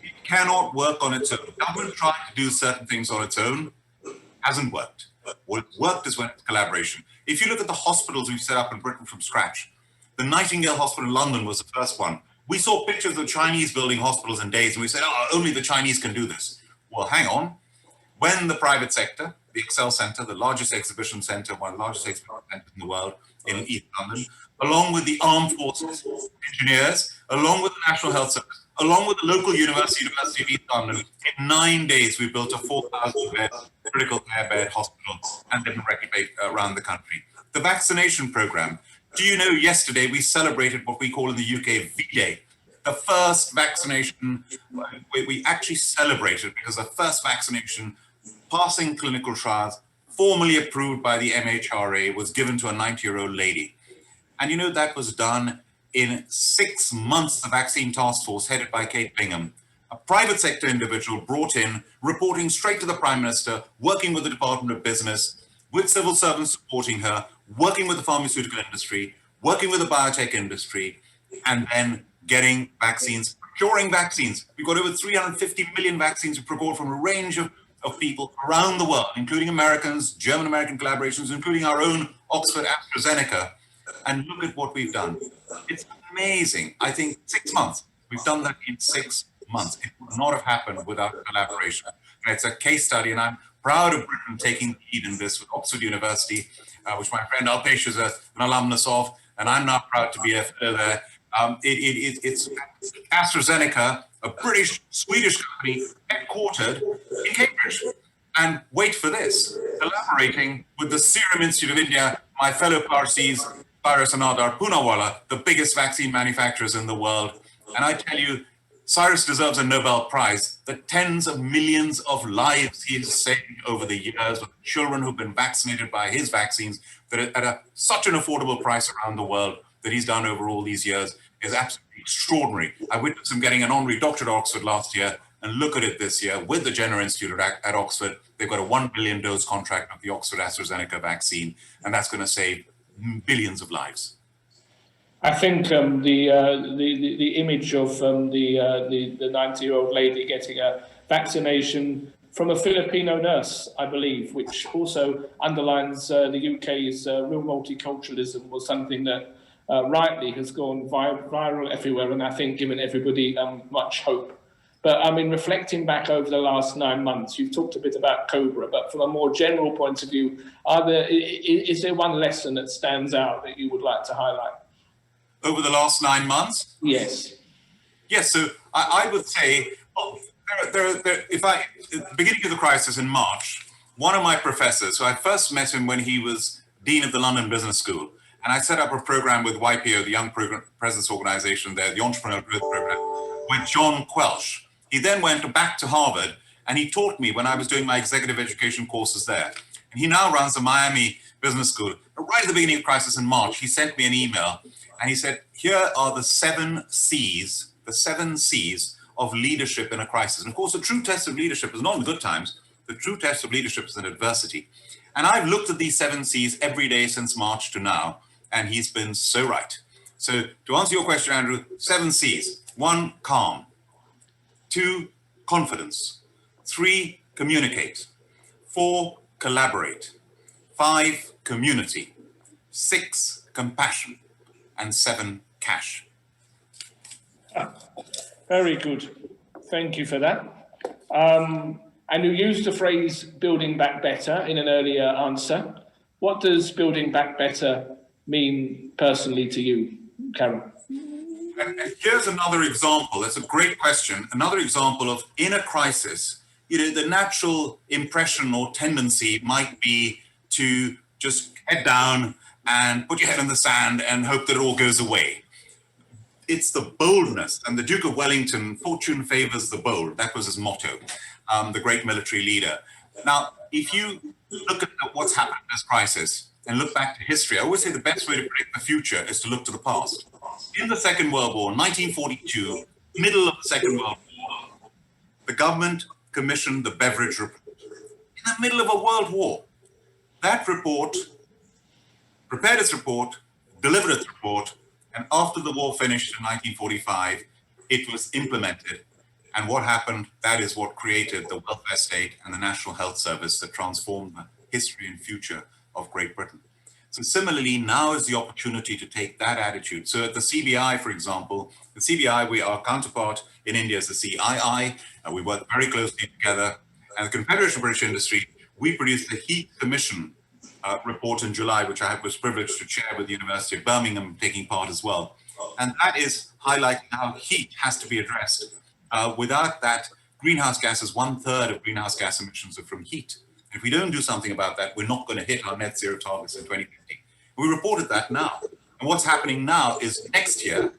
It cannot work on its own. Government trying to do certain things on its own hasn't worked. What worked is when it's collaboration. If you look at the hospitals we've set up in Britain from scratch, the Nightingale Hospital in London was the first one. We saw pictures of Chinese building hospitals in days and we said, oh, only the Chinese can do this. Well, hang on. When the private sector, the Excel Centre, the largest exhibition centre, one of the largest exhibition centres in the world in East London, along with the armed forces, engineers, along with the National Health Service, along with the local University of East London, in 9 days we built a 4,000-bed critical care bed hospital and then replicate around the country. The vaccination programme. Do you know yesterday we celebrated what we call in the UK V-Day, the first vaccination. We actually celebrated because the first vaccination passing clinical trials, formally approved by the MHRA, was given to a 90-year-old lady. And you know, that was done in 6 months. The vaccine task force headed by Kate Bingham, a private sector individual brought in, reporting straight to the Prime Minister, working with the Department of Business, with civil servants supporting her, working with the pharmaceutical industry, working with the biotech industry, and then getting vaccines, procuring vaccines. We've got over 350 million vaccines procured from a range of people around the world, including Americans, German-American collaborations, including our own Oxford AstraZeneca. And look at what we've done. It's amazing. I think 6 months. We've done that in 6 months. It would not have happened without collaboration. And it's a case study, and I'm proud of Britain taking the lead in this with Oxford University, which my friend Alpesh is an alumnus of, and I'm now proud to be a fellow there. It's AstraZeneca, a British-Swedish company headquartered in Cambridge. And wait for this, collaborating with the Serum Institute of India, my fellow Parsis, Cyrus and Adar Poonawalla, the biggest vaccine manufacturers in the world. And I tell you, Cyrus deserves a Nobel Prize. The tens of millions of lives he has saved over the years with children who've been vaccinated by his vaccines that are at such an affordable price around the world that he's done over all these years is absolutely extraordinary. I witnessed him getting an honorary doctorate at Oxford last year, and look at it this year with the Jenner Institute at Oxford. They've got a 1 billion dose contract of the Oxford AstraZeneca vaccine, and that's going to save billions of lives. I think the image of the 90-year-old lady getting a vaccination from a Filipino nurse, I believe, which also underlines the UK's real multiculturalism, was something that rightly has gone viral everywhere, and I think given everybody much hope. But I mean, reflecting back over the last 9 months, you've talked a bit about COBRA, but from a more general point of view, is there one lesson that stands out that you would like to highlight? Over the last 9 months? Yes. Yes, so I would say, at the beginning of the crisis in March, one of my professors, so I first met him when he was Dean of the London Business School, and I set up a program with YPO, the Young Presidents Organization there, the Entrepreneurial Growth Program, with John Quelch. He then went back to Harvard, and he taught me when I was doing my executive education courses there. And he now runs the Miami Business School. Right at the beginning of the crisis in March, he sent me an email, and he said, here are the 7 C's of leadership in a crisis. And of course, the true test of leadership is not in the good times. The true test of leadership is in adversity. And I've looked at these 7 C's every day since March to now, and he's been so right. So to answer your question, Andrew, 7 C's. 1, calm. 2, confidence. 3, communicate. 4, collaborate. 5, community. 6, compassion. And 7, cash. Very good. Thank you for that. And you used the phrase building back better in an earlier answer. What does building back better mean personally to you, Karen? And here's another example. That's a great question. Another example of in a crisis, the natural impression or tendency might be to just head down and put your head in the sand and hope that it all goes away. It's the boldness, and the Duke of Wellington, fortune favors the bold. That was his motto, the great military leader. Now, if you look at what's happened in this crisis and look back to history, I always say the best way to predict the future is to look to the past. In the Second World War, 1942, middle of the Second World War, the government commissioned the Beveridge Report in the middle of a world war. That report prepared its report, delivered its report, and after the war finished in 1945, it was implemented. And what happened? That is what created the welfare state and the National Health Service that transformed the history and future of Great Britain. So similarly, now is the opportunity to take that attitude. So at the CBI, for example, the CBI, our counterpart in India is the CII, and we work very closely together. And the Confederation of British Industry, we produced the Heath Commission report in July, which I was privileged to chair with the University of Birmingham, taking part as well. And that is highlighting how heat has to be addressed. Without that, greenhouse gases, 1/3 of greenhouse gas emissions are from heat. If we don't do something about that, we're not going to hit our net zero targets in 2050. We reported that now. And what's happening now is next year,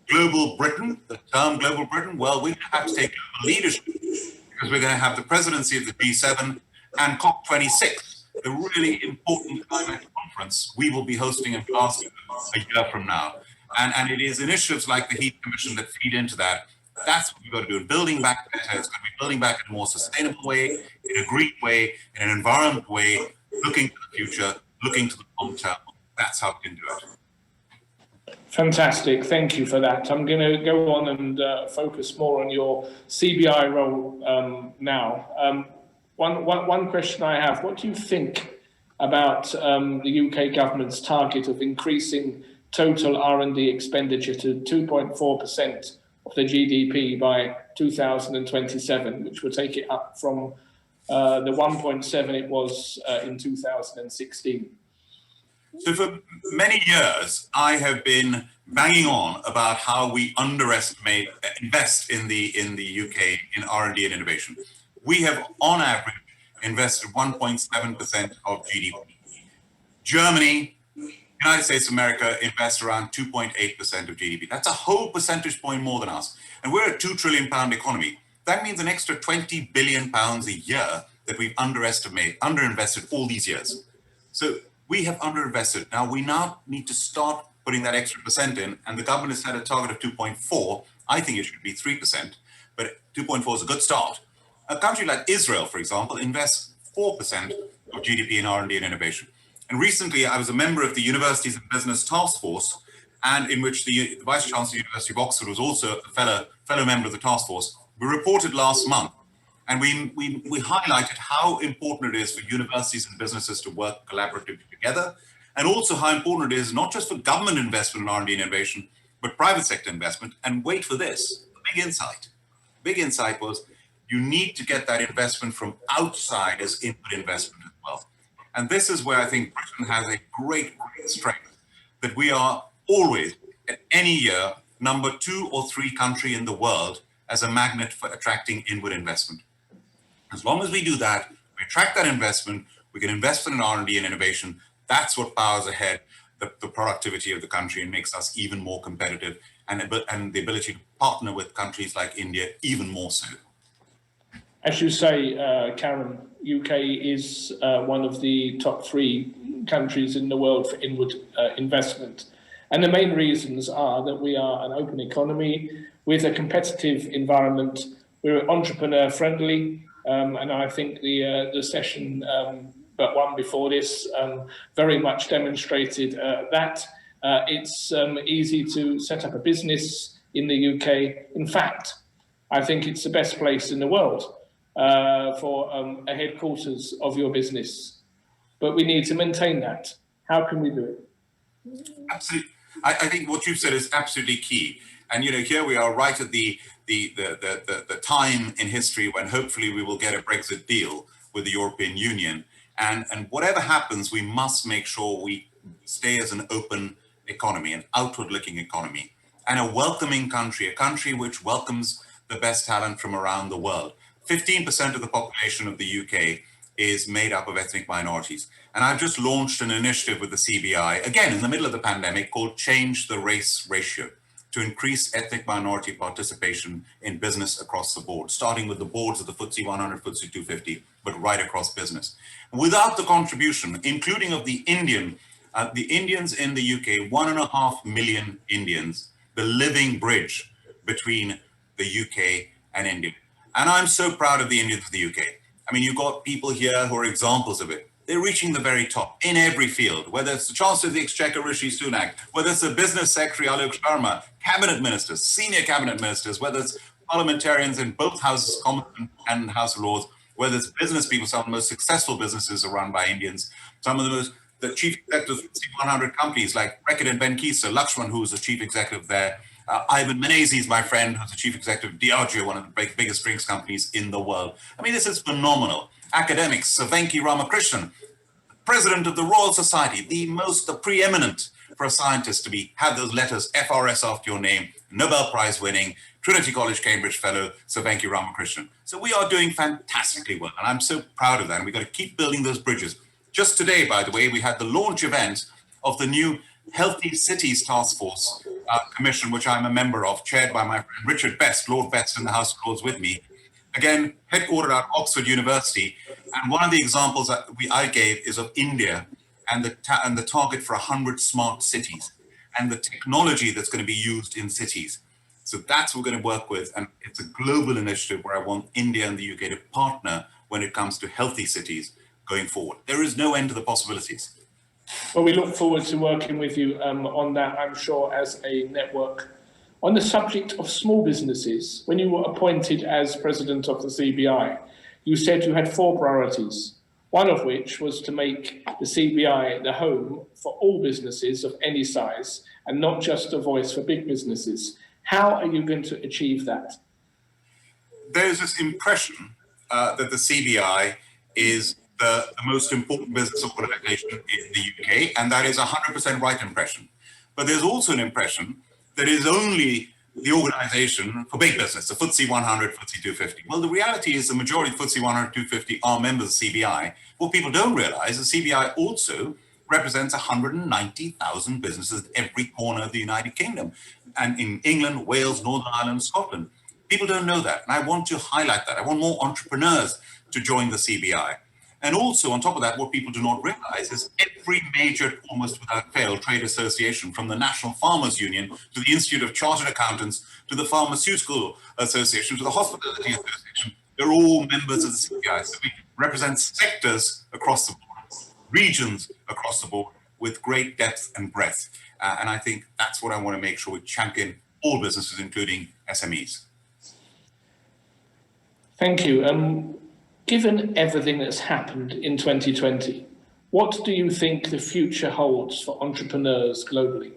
global Britain, the term global Britain, well, we have to take global leadership because we're going to have the presidency of the G7 and COP26, the really important climate conference we will be hosting in Glasgow a year from now. And it is initiatives like the Heat Commission that feed into that. That's what we've got to do. And building back better, it's going to be building back in a more sustainable way, in a green way, in an environmental way, looking to the future, looking to the long term. That's how we can do it. Fantastic. Thank you for that. I'm going to go on and focus more on your CBI role now. One question I have, what do you think about the UK government's target of increasing total R&D expenditure to 2.4% of the GDP by 2027, which will take it up from the 1.7 it was in 2016? So for many years, I have been banging on about how we invest in the UK in R&D and innovation. We have, on average, invested 1.7% of GDP. Germany, United States of America invest around 2.8% of GDP. That's a whole percentage point more than us. And we're a £2 trillion economy. That means an extra £20 billion a year that we've underinvested all these years. So we have underinvested. Now we need to start putting that extra percent in, and the government has set a target of 2.4. I think it should be 3%, but 2.4 is a good start. A country like Israel, for example, invests 4% of GDP in R&D and innovation. And recently, I was a member of the Universities and Business Task Force, and in which the Vice Chancellor of the University of Oxford was also a fellow member of the task force. We reported last month, and we highlighted how important it is for universities and businesses to work collaboratively together, and also how important it is not just for government investment in R&D and innovation, but private sector investment. And wait for this, the big insight. Big insight was you need to get that investment from outside as input investment as well. And this is where I think Britain has a great strength, that we are always, at any year, number 2 or 3 country in the world as a magnet for attracting inward investment. As long as we do that, we attract that investment, we can invest in R&D and innovation. That's what powers ahead the productivity of the country and makes us even more competitive, and the ability to partner with countries like India even more so. As you say, Karen, UK is one of the top 3 countries in the world for inward investment. And the main reasons are that we are an open economy with a competitive environment. We're entrepreneur friendly. And I think the session, but one before this, very much demonstrated that. It's easy to set up a business in the UK. In fact, I think it's the best place in the world for a headquarters of your business. But we need to maintain that. How can we do it? Absolutely. I think what you've said is absolutely key. And here we are right at the time in history when hopefully we will get a Brexit deal with the European Union. And whatever happens, we must make sure we stay as an open economy, an outward-looking economy, and a welcoming country, a country which welcomes the best talent from around the world. 15% of the population of the UK is made up of ethnic minorities. And I've just launched an initiative with the CBI, again, in the middle of the pandemic, called Change the Race Ratio, to increase ethnic minority participation in business across the board, starting with the boards of the FTSE 100, FTSE 250, but right across business. Without the contribution, including of the Indians in the UK, 1.5 million Indians, the living bridge between the UK and India. And I'm so proud of the Indians of the UK. I mean, you've got people here who are examples of it. They're reaching the very top in every field, whether it's the Chancellor of the Exchequer, Rishi Sunak, whether it's the Business Secretary, Alok Sharma, cabinet ministers, senior cabinet ministers, whether it's parliamentarians in both houses of Commons and House of Lords, whether it's business people. Some of the most successful businesses are run by Indians. Some of the chief executives of 100 companies like Reckitt and Benckiser, Lakshman, who's the chief executive there, Ivan Menezes, my friend, who's the chief executive of Diageo, one of the biggest drinks companies in the world. I mean, this is phenomenal. Academics, Savanki Ramakrishnan, president of the Royal Society, the preeminent for a scientist to have those letters FRS after your name, Nobel Prize winning, Trinity College, Cambridge fellow, Savanki Ramakrishnan. So we are doing fantastically well, and I'm so proud of that. And we've got to keep building those bridges. Just today, by the way, we had the launch event of the new Healthy Cities Task Force Commission, which I'm a member of, chaired by my friend Richard Best, Lord Best in the House of Lords with me. Again, headquartered at Oxford University. And one of the examples that I gave is of India and the target for 100 smart cities and the technology that's going to be used in cities. So that's what we're going to work with. And it's a global initiative where I want India and the UK to partner when it comes to healthy cities going forward. There is no end to the possibilities. Well, we look forward to working with you on that, I'm sure, as a network. On the subject of small businesses, when you were appointed as president of the CBI, you said you had 4 priorities, one of which was to make the CBI the home for all businesses of any size and not just a voice for big businesses. How are you going to achieve that? There's this impression that the CBI is the most important business organization in the UK, and that is a 100% right impression. But there's also an impression that it is only the organization for big business, the FTSE 100, FTSE 250. Well, the reality is the majority of FTSE 100, 250 are members of CBI. What people don't realize is CBI also represents 190,000 businesses at every corner of the United Kingdom, and in England, Wales, Northern Ireland, Scotland. People don't know that, and I want to highlight that. I want more entrepreneurs to join the CBI. And also, on top of that, what people do not realize is every major, almost without fail, trade association, from the National Farmers Union to the Institute of Chartered Accountants to the Pharmaceutical Association to the Hospitality Association, they're all members of the CBI. So we represent sectors across the board, regions across the board, with great depth and breadth. And I think that's what I want to make sure we champion all businesses, including SMEs. Thank you. Given everything that's happened in 2020, what do you think the future holds for entrepreneurs globally?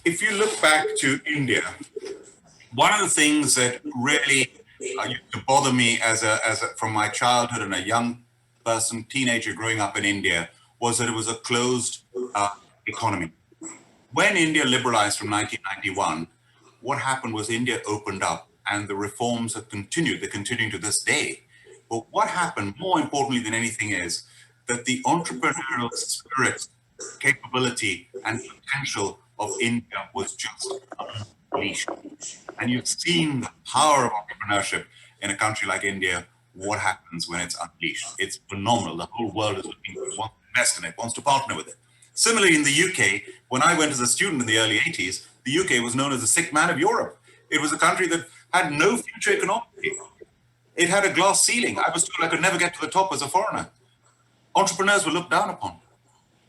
If you look back to India, one of the things that really used to bother me from my childhood and a young person, teenager growing up in India, was that it was a closed economy. When India liberalized from 1991, what happened was India opened up, and the reforms have continued. They're continuing to this day. But what happened, more importantly than anything, is that the entrepreneurial spirit, capability, and potential of India was just unleashed. And you've seen the power of entrepreneurship in a country like India, what happens when it's unleashed. It's phenomenal. The whole world is looking to want to invest in it, wants to partner with it. Similarly, in the UK, when I went as a student in the early 80s, the UK was known as the sick man of Europe. It was a country that had no future economically. It had a glass ceiling. I was told I could never get to the top as a foreigner. Entrepreneurs were looked down upon.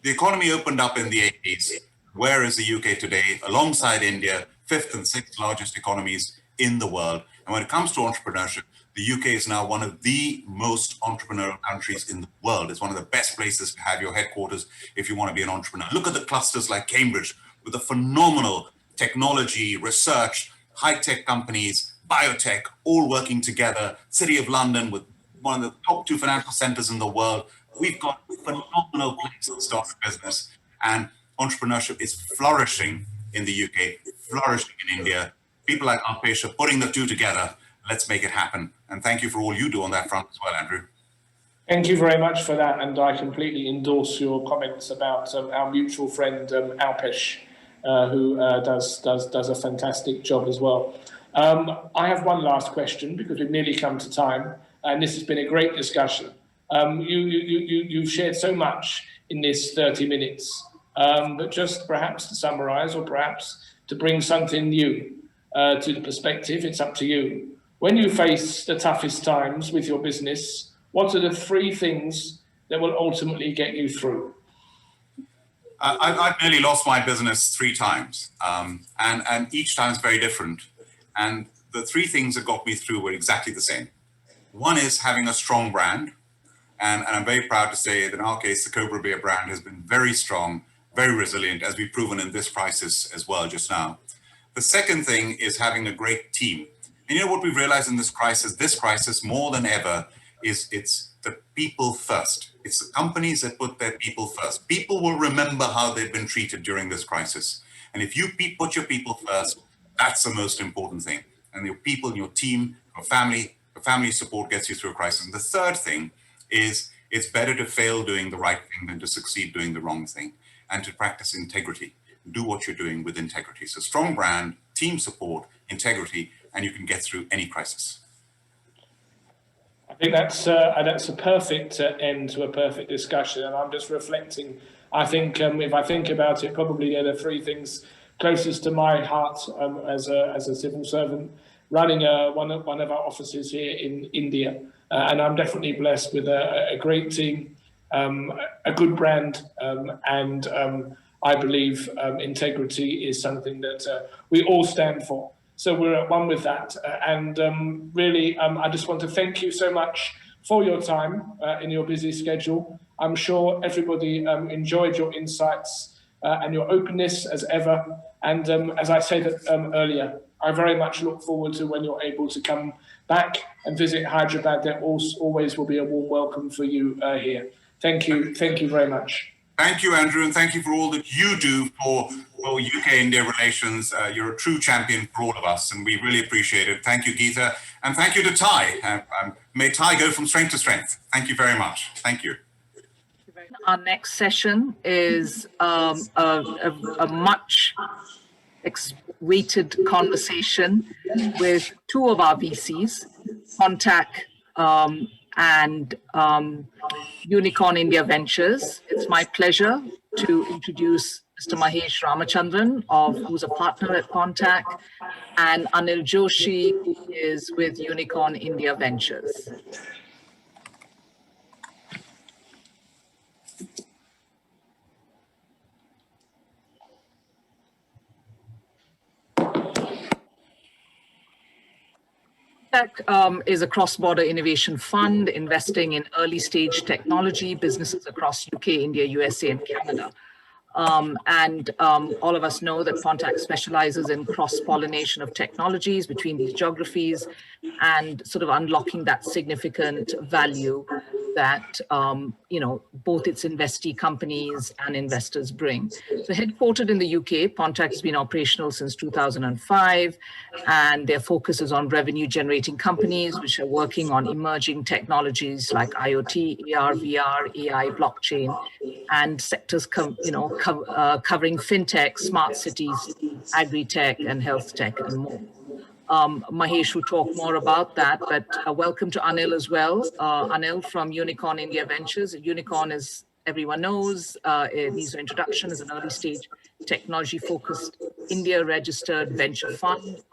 The economy opened up in the 80s. Where is the UK today? Alongside India, 5th and 6th largest economies in the world. And when it comes to entrepreneurship, the UK is now one of the most entrepreneurial countries in the world. It's one of the best places to have your headquarters if you want to be an entrepreneur. Look at the clusters like Cambridge with the phenomenal technology, research, high-tech companies, biotech, all working together. City of London with one of the top 2 financial centers in the world. We've got phenomenal places to start a business, and entrepreneurship is flourishing in the UK, flourishing in India. People like Alpesh are putting the two together. Let's make it happen. And thank you for all you do on that front as well, Andrew. Thank you very much for that, and I completely endorse your comments about our mutual friend Alpesh, who does a fantastic job as well. I have one last question because we've nearly come to time, and this has been a great discussion. You've shared so much in this 30 minutes, but just perhaps to summarize or perhaps to bring something new. to the perspective. It's up to you. When you face the toughest times with your business, what are the 3 things that will ultimately get you through? I've nearly lost my business 3 times, and each time is very different. And the 3 things that got me through were exactly the same. One is having a strong brand, and I'm very proud to say that in our case, the Cobra Beer brand has been very strong, very resilient, as we've proven in this crisis as well just now. The second thing is having a great team. And you know what we've realized in this crisis more than ever, is it's the people first. It's the companies that put their people first. People will remember how they've been treated during this crisis. And if you put your people first, that's the most important thing. And your people, your team, your family support gets you through a crisis. And the third thing is it's better to fail doing the right thing than to succeed doing the wrong thing, and to practice integrity. Do what you're doing with integrity. So strong brand, team support, integrity, and you can get through any crisis. I think that's a perfect end to a perfect discussion, and I'm just reflecting. I think if I think about it, probably they're the 3 things closest to my heart as a civil servant, running one of our offices here in India, and I'm definitely blessed with a great team, a good brand, and I believe integrity is something that we all stand for. So we're at one with that. And really, I just want to thank you so much for your time in your busy schedule. I'm sure everybody enjoyed your insights and your openness as ever. And as I said earlier, I very much look forward to when you're able to come back and visit Hyderabad. There always will be a warm welcome for you here. Thank you. Thank you very much. Thank you, Andrew, and thank you for all that you do for UK-India relations. You're a true champion for all of us, and we really appreciate it. Thank you, Geeta, and thank you to Ty. May Ty go from strength to strength. Thank you very much. Thank you. Our next session is a much awaited conversation with 2 of our VCs, Contact and Unicorn India Ventures. It's my pleasure to introduce Mr. Mahesh Ramachandran, who's a partner at Contact, and Anil Joshi, who is with Unicorn India Ventures. Contact is a cross-border innovation fund investing in early-stage technology businesses across UK, India, USA, and Canada. All of us know that Contact specializes in cross-pollination of technologies between these geographies and sort of unlocking that significant value that both its investee companies and investors bring. So headquartered in the UK, Contact has been operational since 2005, and their focus is on revenue-generating companies which are working on emerging technologies like IoT, AR, VR, AI, blockchain, and sectors covering fintech, smart cities, agri-tech, and health tech, and more. Mahesh will talk more about that, but welcome to Anil as well. Anil from Unicorn India Ventures. Unicorn, as everyone knows, needs an introduction, is an early stage technology-focused India-registered venture fund.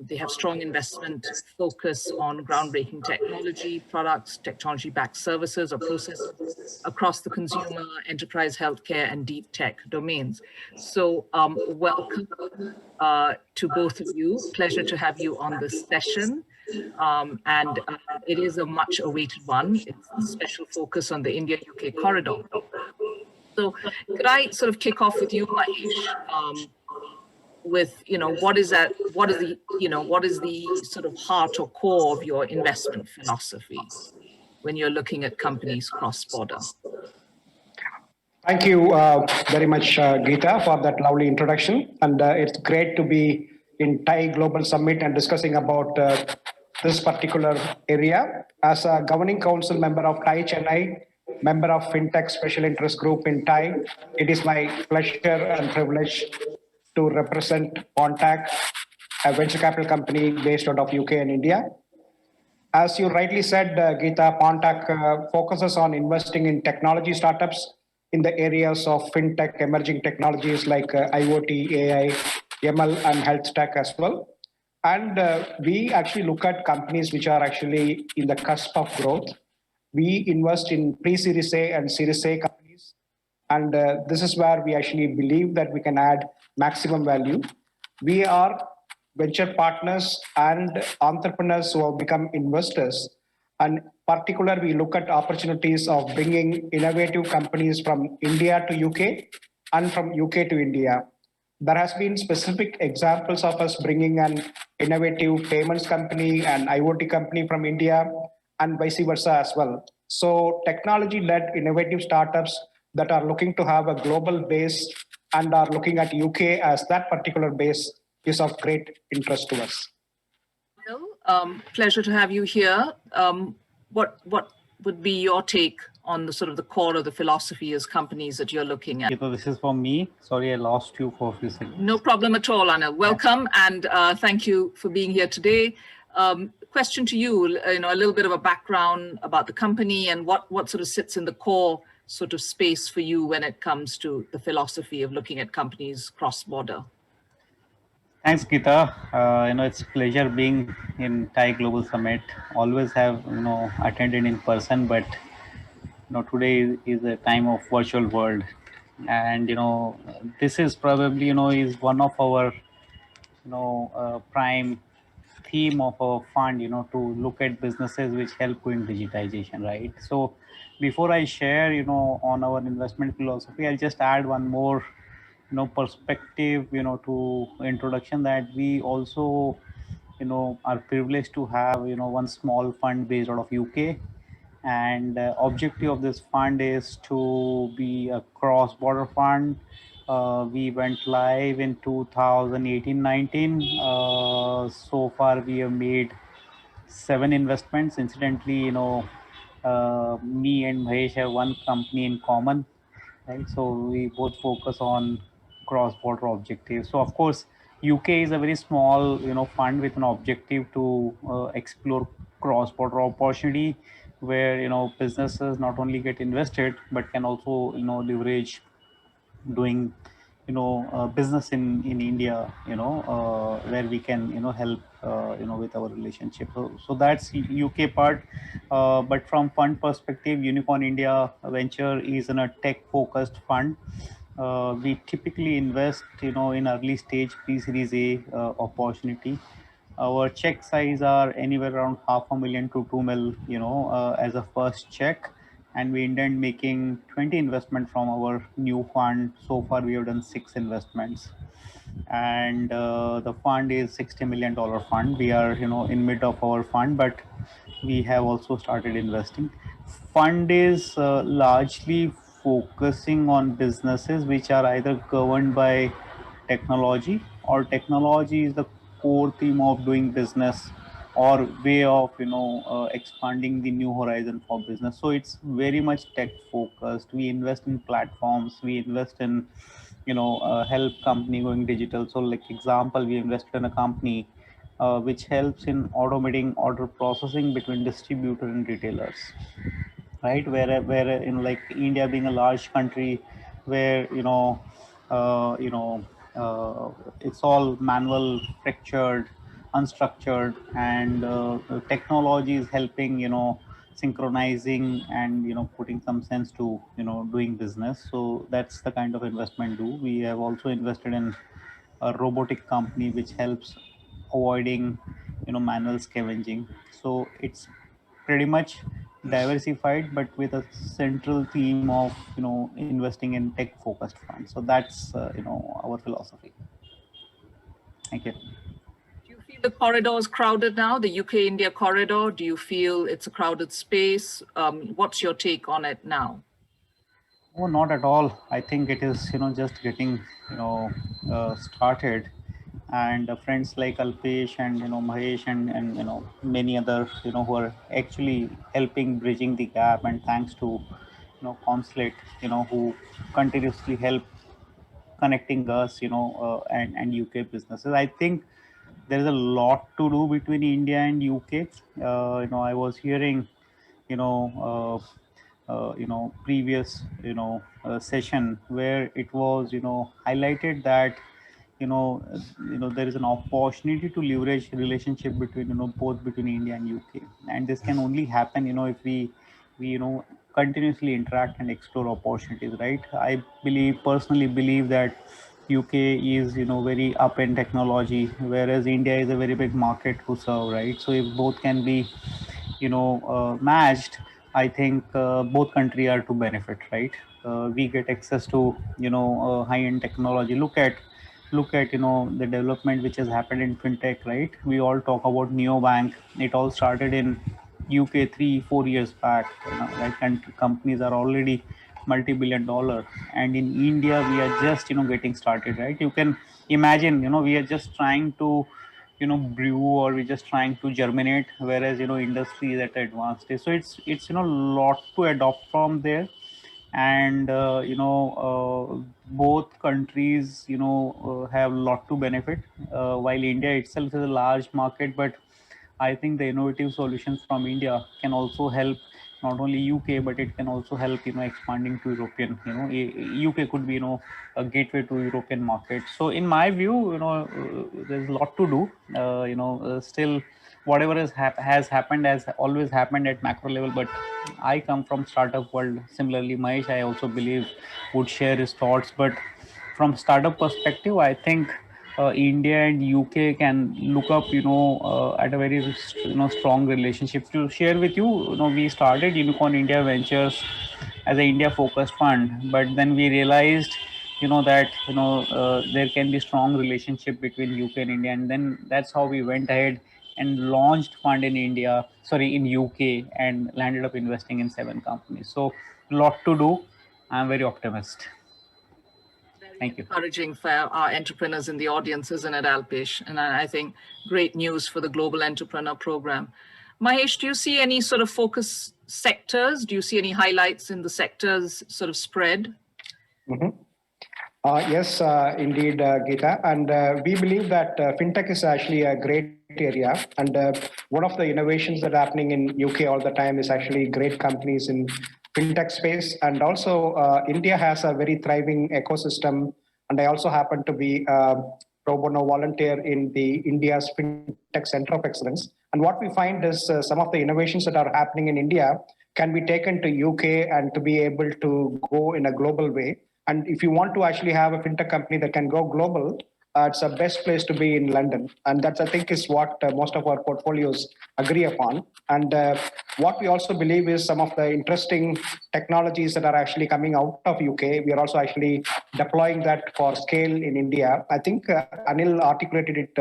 They have strong investment focus on groundbreaking technology, products, technology-backed services or processes across the consumer, enterprise, healthcare, and deep tech domains. So welcome to both of you. Pleasure to have you on this session. It is a much awaited one. It's a special focus on the India-UK corridor. So could I sort of kick off with you, Mahesh, with what is the sort of heart or core of your investment philosophy when you're looking at companies cross-border? Thank you very much, Geeta, for that lovely introduction. And it's great to be in Thai Global Summit and discussing about this particular area. As a governing council member of Thai Chennai, member of FinTech Special Interest Group in Thai, it is my pleasure and privilege to represent Contact, a venture capital company based out of UK and India. As you rightly said, Geeta, Contact focuses on investing in technology startups in the areas of fintech, emerging technologies like IoT, AI, ML and health tech as well. And we actually look at companies which are actually in the cusp of growth. We invest in pre-Series A and Series A companies. And this is where we actually believe that we can add maximum value. We are venture partners and entrepreneurs who have become investors. And particular, we look at opportunities of bringing innovative companies from India to UK and from UK to India. There has been specific examples of us bringing an innovative payments company and IoT company from India and vice versa as well. So technology-led innovative startups that are looking to have a global base and are looking at UK as that particular base is of great interest to us. Pleasure to have you here. What would be your take on the sort of the core of the philosophy as companies that you're looking at? This is for me. Sorry, I lost you for a few seconds. No problem at all, Anil. Welcome, and thank you for being here today. Question to you, a little bit of a background about the company and what sort of sits in the core sort of space for you when it comes to the philosophy of looking at companies cross-border. Thanks, Geeta. It's a pleasure being in Thai Global Summit. Always have, attended in person, but, today is a time of virtual world. And, this is probably, is one of our, prime theme of our fund, to look at businesses which help in digitization, right? So before I share, on our investment philosophy, I'll just add one more perspective, to introduction, that we also, are privileged to have, one small fund based out of UK. And objective of this fund is to be a cross-border fund. We went live in 2018-19. So far, we have made 7 investments. Incidentally, me and Mahesh have one company in common, right? So we both focus on cross-border objectives. So of course, UK is a very small, fund with an objective to explore cross-border opportunity, where businesses not only get invested but can also leverage doing business in India, where we can help with our relationship. So that's UK part. But from fund perspective, Unicorn India Venture is in a tech focused fund. We typically invest in early stage pre-series A opportunity. Our check size are anywhere around $500,000 to 2 mil, as a first check. And we intend making 20 investments from our new fund. So far, we have done 6 investments. And the fund is $60 million fund. We are, in mid of our fund, but we have also started investing. Fund is largely focusing on businesses which are either governed by technology, or technology is the core theme of doing business, or way of expanding the new horizon for business. So it's very much tech focused. We invest in platforms, we invest in help company going digital. So like example, we invested in a company which helps in automating order processing between distributor and retailers, right? Where in like India being a large country, where it's all manual, fractured, unstructured, and technology is helping synchronizing and putting some sense to doing business. So that's the kind of investment we have also invested in a robotic company which helps avoiding manual scavenging. So it's pretty much diversified, but with a central theme of investing in tech focused funds. So that's our philosophy. Thank you. Do you feel the corridor is crowded now, the UK India corridor? Do you feel it's a crowded space? What's your take on it now? Oh, not at all. I think it is just getting started. And friends like Alpesh and Mahesh and many others who are actually helping bridging the gap, and thanks to Consulate who continuously help connecting us and UK businesses. I think there is a lot to do between India and UK. I was hearing previous session where it was highlighted that there is an opportunity to leverage relationship between, both between India and UK. And this can only happen, if we continuously interact and explore opportunities, right? I personally believe that UK is, very up in technology, whereas India is a very big market to serve, right? So if both can be, matched, I think both countries are to benefit, right? We get access to, high-end technology. Look at the development which has happened in fintech, right? We all talk about neobank. It all started in UK 3-4 years back, right? And companies are already multi-billion dollar, and in India we are just getting started, right? You can imagine, we are just trying to brew, or we're just trying to germinate, whereas industry is at advanced stage. So it's lot to adopt from there. And both countries have lot to benefit, while India itself is a large market, but I think the innovative solutions from India can also help not only UK, but it can also help expanding to European. UK could be a gateway to European market. So in my view, there's a lot to do. Still, whatever has happened has always happened at macro level. But I come from startup world. Similarly, Mahesh, I also believe, would share his thoughts. But from startup perspective, I think India and UK can look up, at a very, strong relationship. To share with you, we started Unicorn India Ventures as an India-focused fund, but then we realized, that there can be strong relationship between UK and India, and then that's how we went ahead and launched fund in in UK, and landed up investing in 7 companies. So, lot to do. I'm very optimistic. Thank you. Encouraging for our entrepreneurs in the audience, isn't it, Alpesh? And I think great news for the Global Entrepreneur Program. Mahesh, do you see any sort of focus sectors? Do you see any highlights in the sectors sort of spread? Yes, indeed, Geeta. And we believe that fintech is actually a great area. And one of the innovations that are happening in UK all the time is actually great companies in fintech space. And also India has a very thriving ecosystem. And I also happen to be a pro bono volunteer in the India's Fintech Center of Excellence. And what we find is some of the innovations that are happening in India can be taken to UK and to be able to go in a global way. And if you want to actually have a fintech company that can go global, it's the best place to be in London. And that's, I think, is what most of our portfolios agree upon. And what we also believe is some of the interesting technologies that are actually coming out of UK, we are also actually deploying that for scale in India. I think Anil articulated it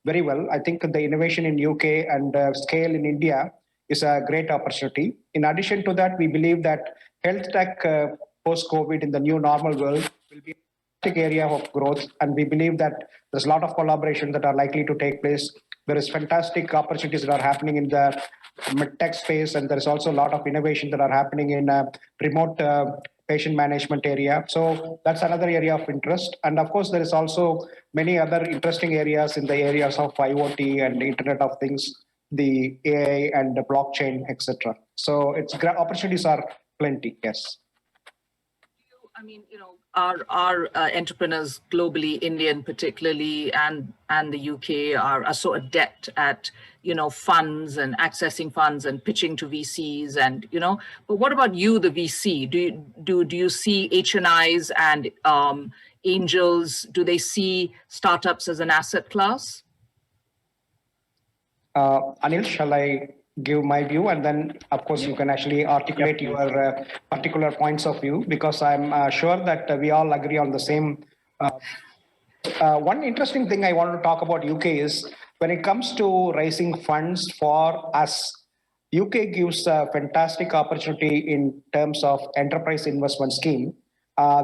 very well. I think the innovation in UK and scale in India is a great opportunity. In addition to that, we believe that health tech post-COVID in the new normal world will be a big area of growth. And we believe that there's a lot of collaboration that are likely to take place. There is fantastic opportunities that are happening in the tech space. And there's also a lot of innovation that are happening in remote patient management area. So that's another area of interest. And of course, there is also many other interesting areas in the areas of IoT and the Internet of Things, the AI and the blockchain, etc. So opportunities are plenty, yes. I mean, our entrepreneurs globally, Indian particularly, and the UK are so adept at, funds and accessing funds and pitching to VCs and, but what about you, the VC? Do you see HNIs and angels? Do they see startups as an asset class? Anil, shall I give my view, and then of course you can actually articulate your particular points of view, because I'm sure that we all agree on the same. One interesting thing I want to talk about UK is when it comes to raising funds for us, UK gives a fantastic opportunity in terms of enterprise investment scheme.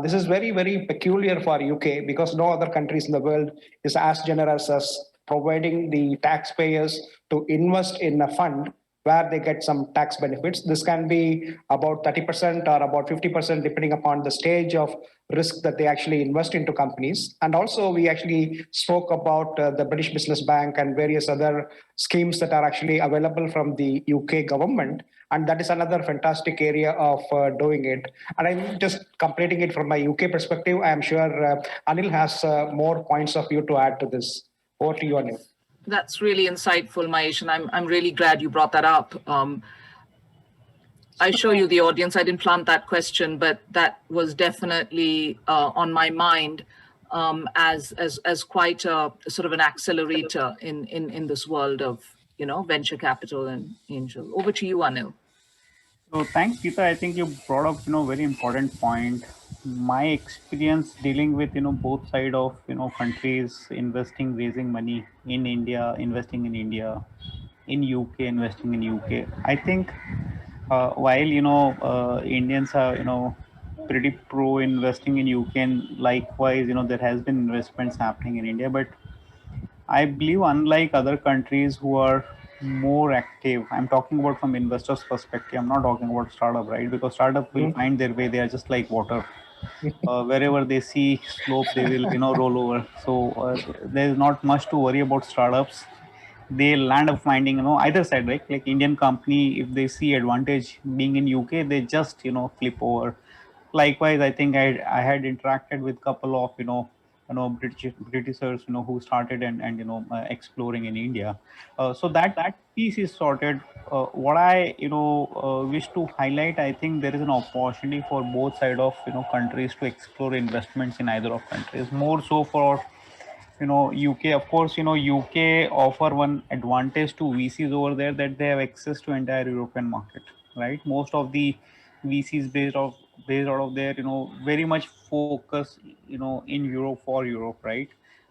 This is very, very peculiar for UK because no other countries in the world is as generous as providing the taxpayers to invest in a fund where they get some tax benefits. This can be about 30% or about 50%, depending upon the stage of risk that they actually invest into companies. And also, we actually spoke about the British Business Bank and various other schemes that are actually available from the UK government, And that is another fantastic area of doing it. And I'm just completing it from my UK perspective. I'm sure Anil has more points of view to add to this. Over to you, Anil. That's really insightful, Mahesh, and I'm really glad you brought that up. I show you the audience. I didn't plant that question, but that was definitely on my mind as quite a sort of an accelerator in this world of venture capital and angel. Over to you, Anil. So thanks, Geeta. I think you brought up very important point. My experience dealing with both side of countries investing, raising money in India, investing in India, in UK, investing in UK. I think while Indians are pretty pro investing in UK, and likewise there has been investments happening in India, but I believe unlike other countries who are more active, I'm talking about from investors perspective, I'm not talking about startup, right? Because startup will find their way. They are just like water. Wherever they see slope, they will roll over. So there's not much to worry about startups. They land up finding either side, right? Like Indian company, if they see advantage being in UK, they just flip over. Likewise, I think I had interacted with couple of Britishers who started and exploring in India. So that piece is sorted. What I wish to highlight, I think there is an opportunity for both side of countries to explore investments in either of countries. More so for UK, of course, UK offer one advantage to VCs over there, that they have access to entire European market, right? Most of the VCs based out of there, very much focus, in Europe for Europe, right?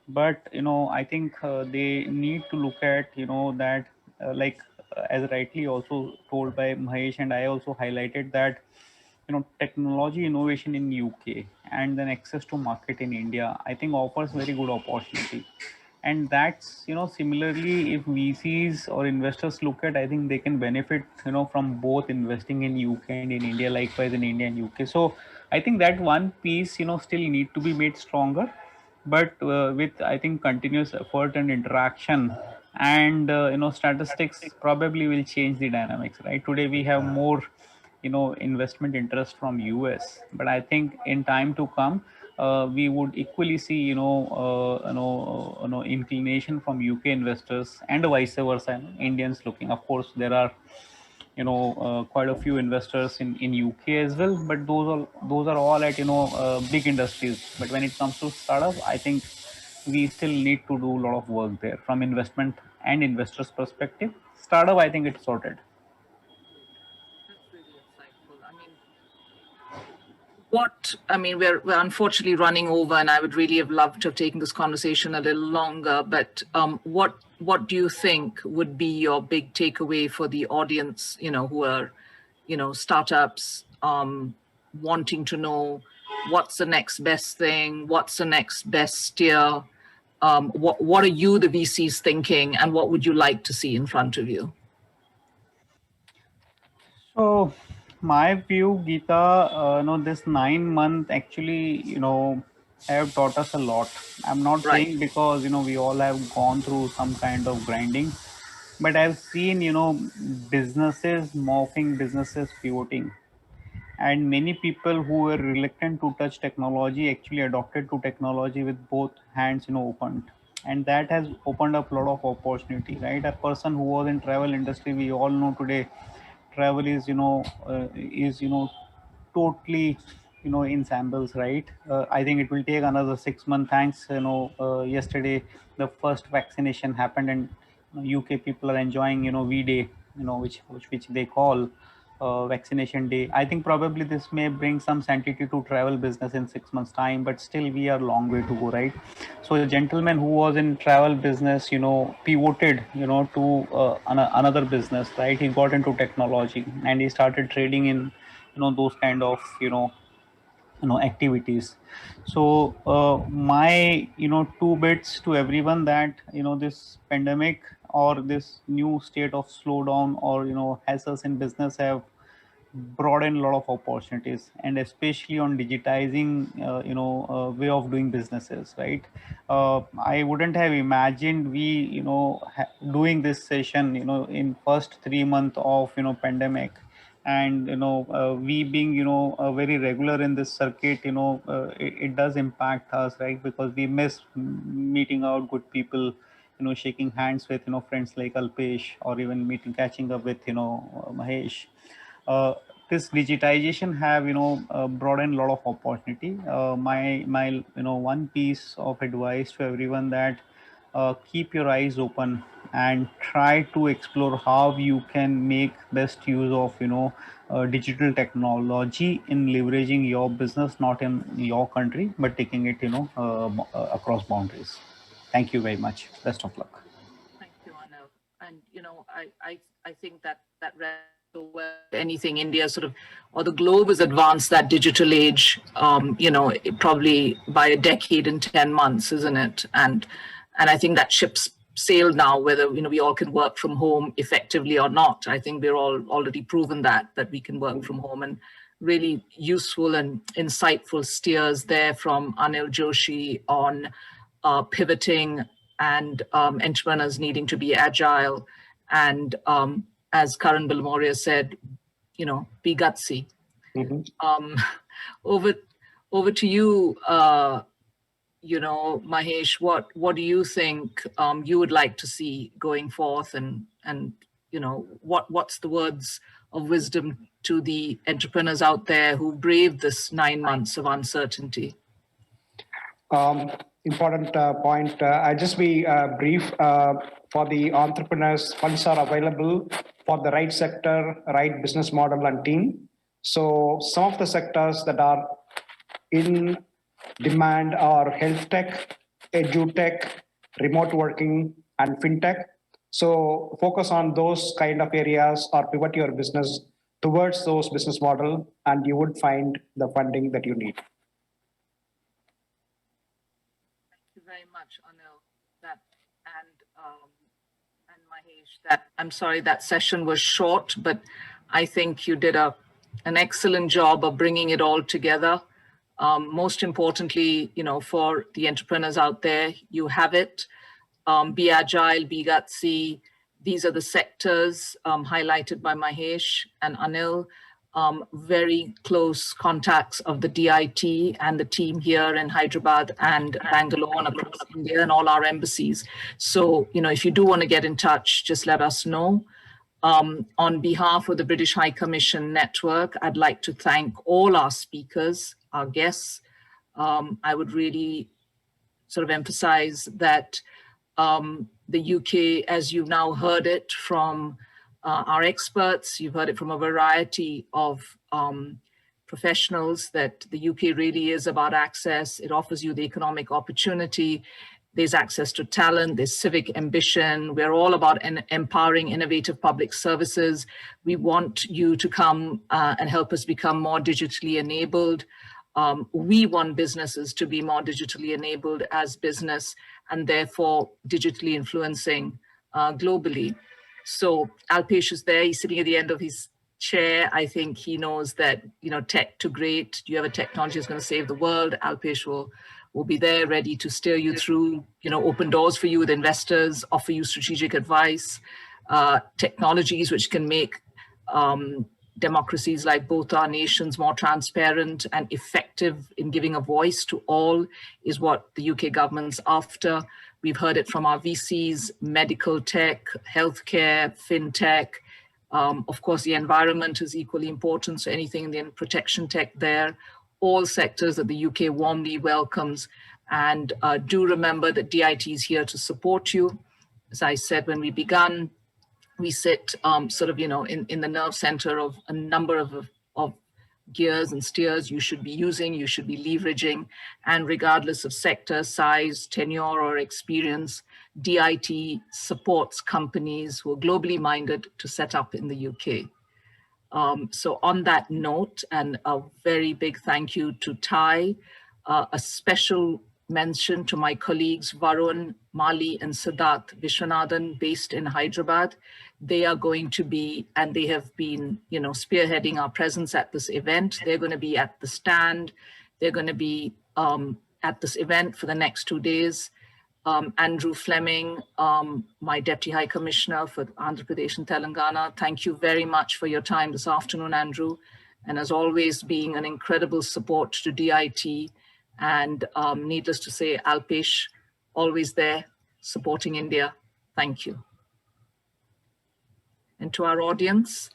But I think they need to look at that like as rightly also told by Mahesh, and I also highlighted that technology innovation in UK and then access to market in India, I think offers very good opportunity. And that's similarly, if VCs or investors look at, I think they can benefit from both investing in UK and in India, likewise in India and UK. So I think that one piece still need to be made stronger, but with I think continuous effort and interaction and statistics probably will change the dynamics, right? Today we have more investment interest from US, but I think in time to come we would equally see inclination from UK investors and vice versa, Indians looking. Of course there are quite a few investors in UK as well, but those are all at big industries. But when it comes to startup, I think we still need to do a lot of work there from investment and investors perspective. Startup, I think it's sorted. We're unfortunately running over, and I would really have loved to have taken this conversation a little longer, but what do you think would be your big takeaway for the audience, who are, startups, wanting to know what's the next best thing, what's the next best steer, what are you, the VCs, thinking, and what would you like to see in front of you? So my view, Geeta, this 9 month actually, have taught us a lot. I'm not saying because, we all have gone through some kind of grinding, but I've seen, businesses morphing, businesses pivoting. And many people who were reluctant to touch technology actually adopted to technology with both hands, opened. And that has opened up a lot of opportunity, right? A person who was in travel industry, we all know today, travel is totally in shambles, right? I think it will take another 6 months. Thanks, yesterday the first vaccination happened, and UK people are enjoying V-Day, which they call vaccination day. I think probably this may bring some sanctity to travel business in 6 months time, but still we are a long way to go, right? So a gentleman who was in travel business pivoted to another business, right? He got into technology and he started trading in those kind of activities. So my two bits to everyone, that this pandemic or this new state of slowdown or hassles in business have broaden a lot of opportunities, and especially on digitizing way of doing businesses, right? I wouldn't have imagined we doing this session in first 3 months of pandemic, And we being very regular in this circuit, it does impact us, right? Because we miss meeting out good people, shaking hands with friends like Alpesh, or even catching up with Mahesh. This digitization have brought in a lot of opportunity. My one piece of advice to everyone, that keep your eyes open and try to explore how you can make best use of digital technology in leveraging your business, not in your country but taking it across boundaries. Thank you very much. Best of luck. Thank you, Anil. And I think that so well, anything India sort of, or the globe has advanced that digital age, probably by a decade in 10 months, isn't it? And I think that ship's sailed now, whether we all can work from home effectively or not. I think we're all already proven that we can work from home, and really useful and insightful steers there from Anil Joshi on pivoting and entrepreneurs needing to be agile, and as Karan Bilmoria said, be gutsy. Mm-hmm. Over to you, Mahesh. What do you think you would like to see going forth, and what's the words of wisdom to the entrepreneurs out there who braved this 9 months of uncertainty? Important point. I'll just be brief. For the entrepreneurs, funds are available for the right sector, right business model and team. So some of the sectors that are in demand are health tech, edutech, remote working, and fintech. So focus on those kind of areas or pivot your business towards those business model, and you would find the funding that you need. Thank you very much, Anil. And Mahesh, I'm sorry that session was short, but I think you did an excellent job of bringing it all together. Most importantly, for the entrepreneurs out there, you have it. Be agile, be gutsy. These are the sectors highlighted by Mahesh and Anil. Very close contacts of the DIT and the team here in Hyderabad and Bangalore and across India and all our embassies. So, if you do want to get in touch, just let us know. On behalf of the British High Commission Network, I'd like to thank all our speakers, our guests. I would really sort of emphasize that the UK, as you've now heard it from our experts, you've heard it from a variety of professionals, that the UK really is about access. It offers you the economic opportunity. There's access to talent, there's civic ambition. We're all about empowering innovative public services. We want you to come and help us become more digitally enabled. We want businesses to be more digitally enabled as business, and therefore digitally influencing globally. So Alpesh is there, he's sitting at the end of his chair. I think he knows that, tech to great. Do you have a technology that's going to save the world? Alpesh will be there ready to steer you through, open doors for you with investors, offer you strategic advice, technologies which can make democracies like both our nations more transparent and effective in giving a voice to all, is what the UK government's after. We've heard it from our VCs, medical tech, healthcare, fintech. Of course, the environment is equally important, so anything in the protection tech there. All sectors that the UK warmly welcomes. And do remember that DIT is here to support you. As I said when we began, we sit sort of, in the nerve center of a number of gears and steers you should be using, you should be leveraging. And regardless of sector, size, tenure, or experience, DIT supports companies who are globally minded to set up in the UK. So on that note, and a very big thank you to Ty, a special mention to my colleagues Varun, Mali, and Siddharth Vishwanathan based in Hyderabad. They are going to be, and they have been, spearheading our presence at this event. They're going to be at the stand. They're going to be at this event for the next 2 days. Andrew Fleming, my Deputy High Commissioner for Andhra Pradesh and Telangana. Thank you very much for your time this afternoon, Andrew. And as always, being an incredible support to DIT. And needless to say, Alpesh, always there, supporting India. Thank you. And to our audience,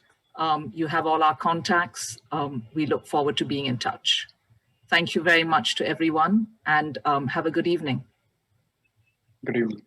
you have all our contacts. We look forward to being in touch. Thank you very much to everyone, and have a good evening. Good evening.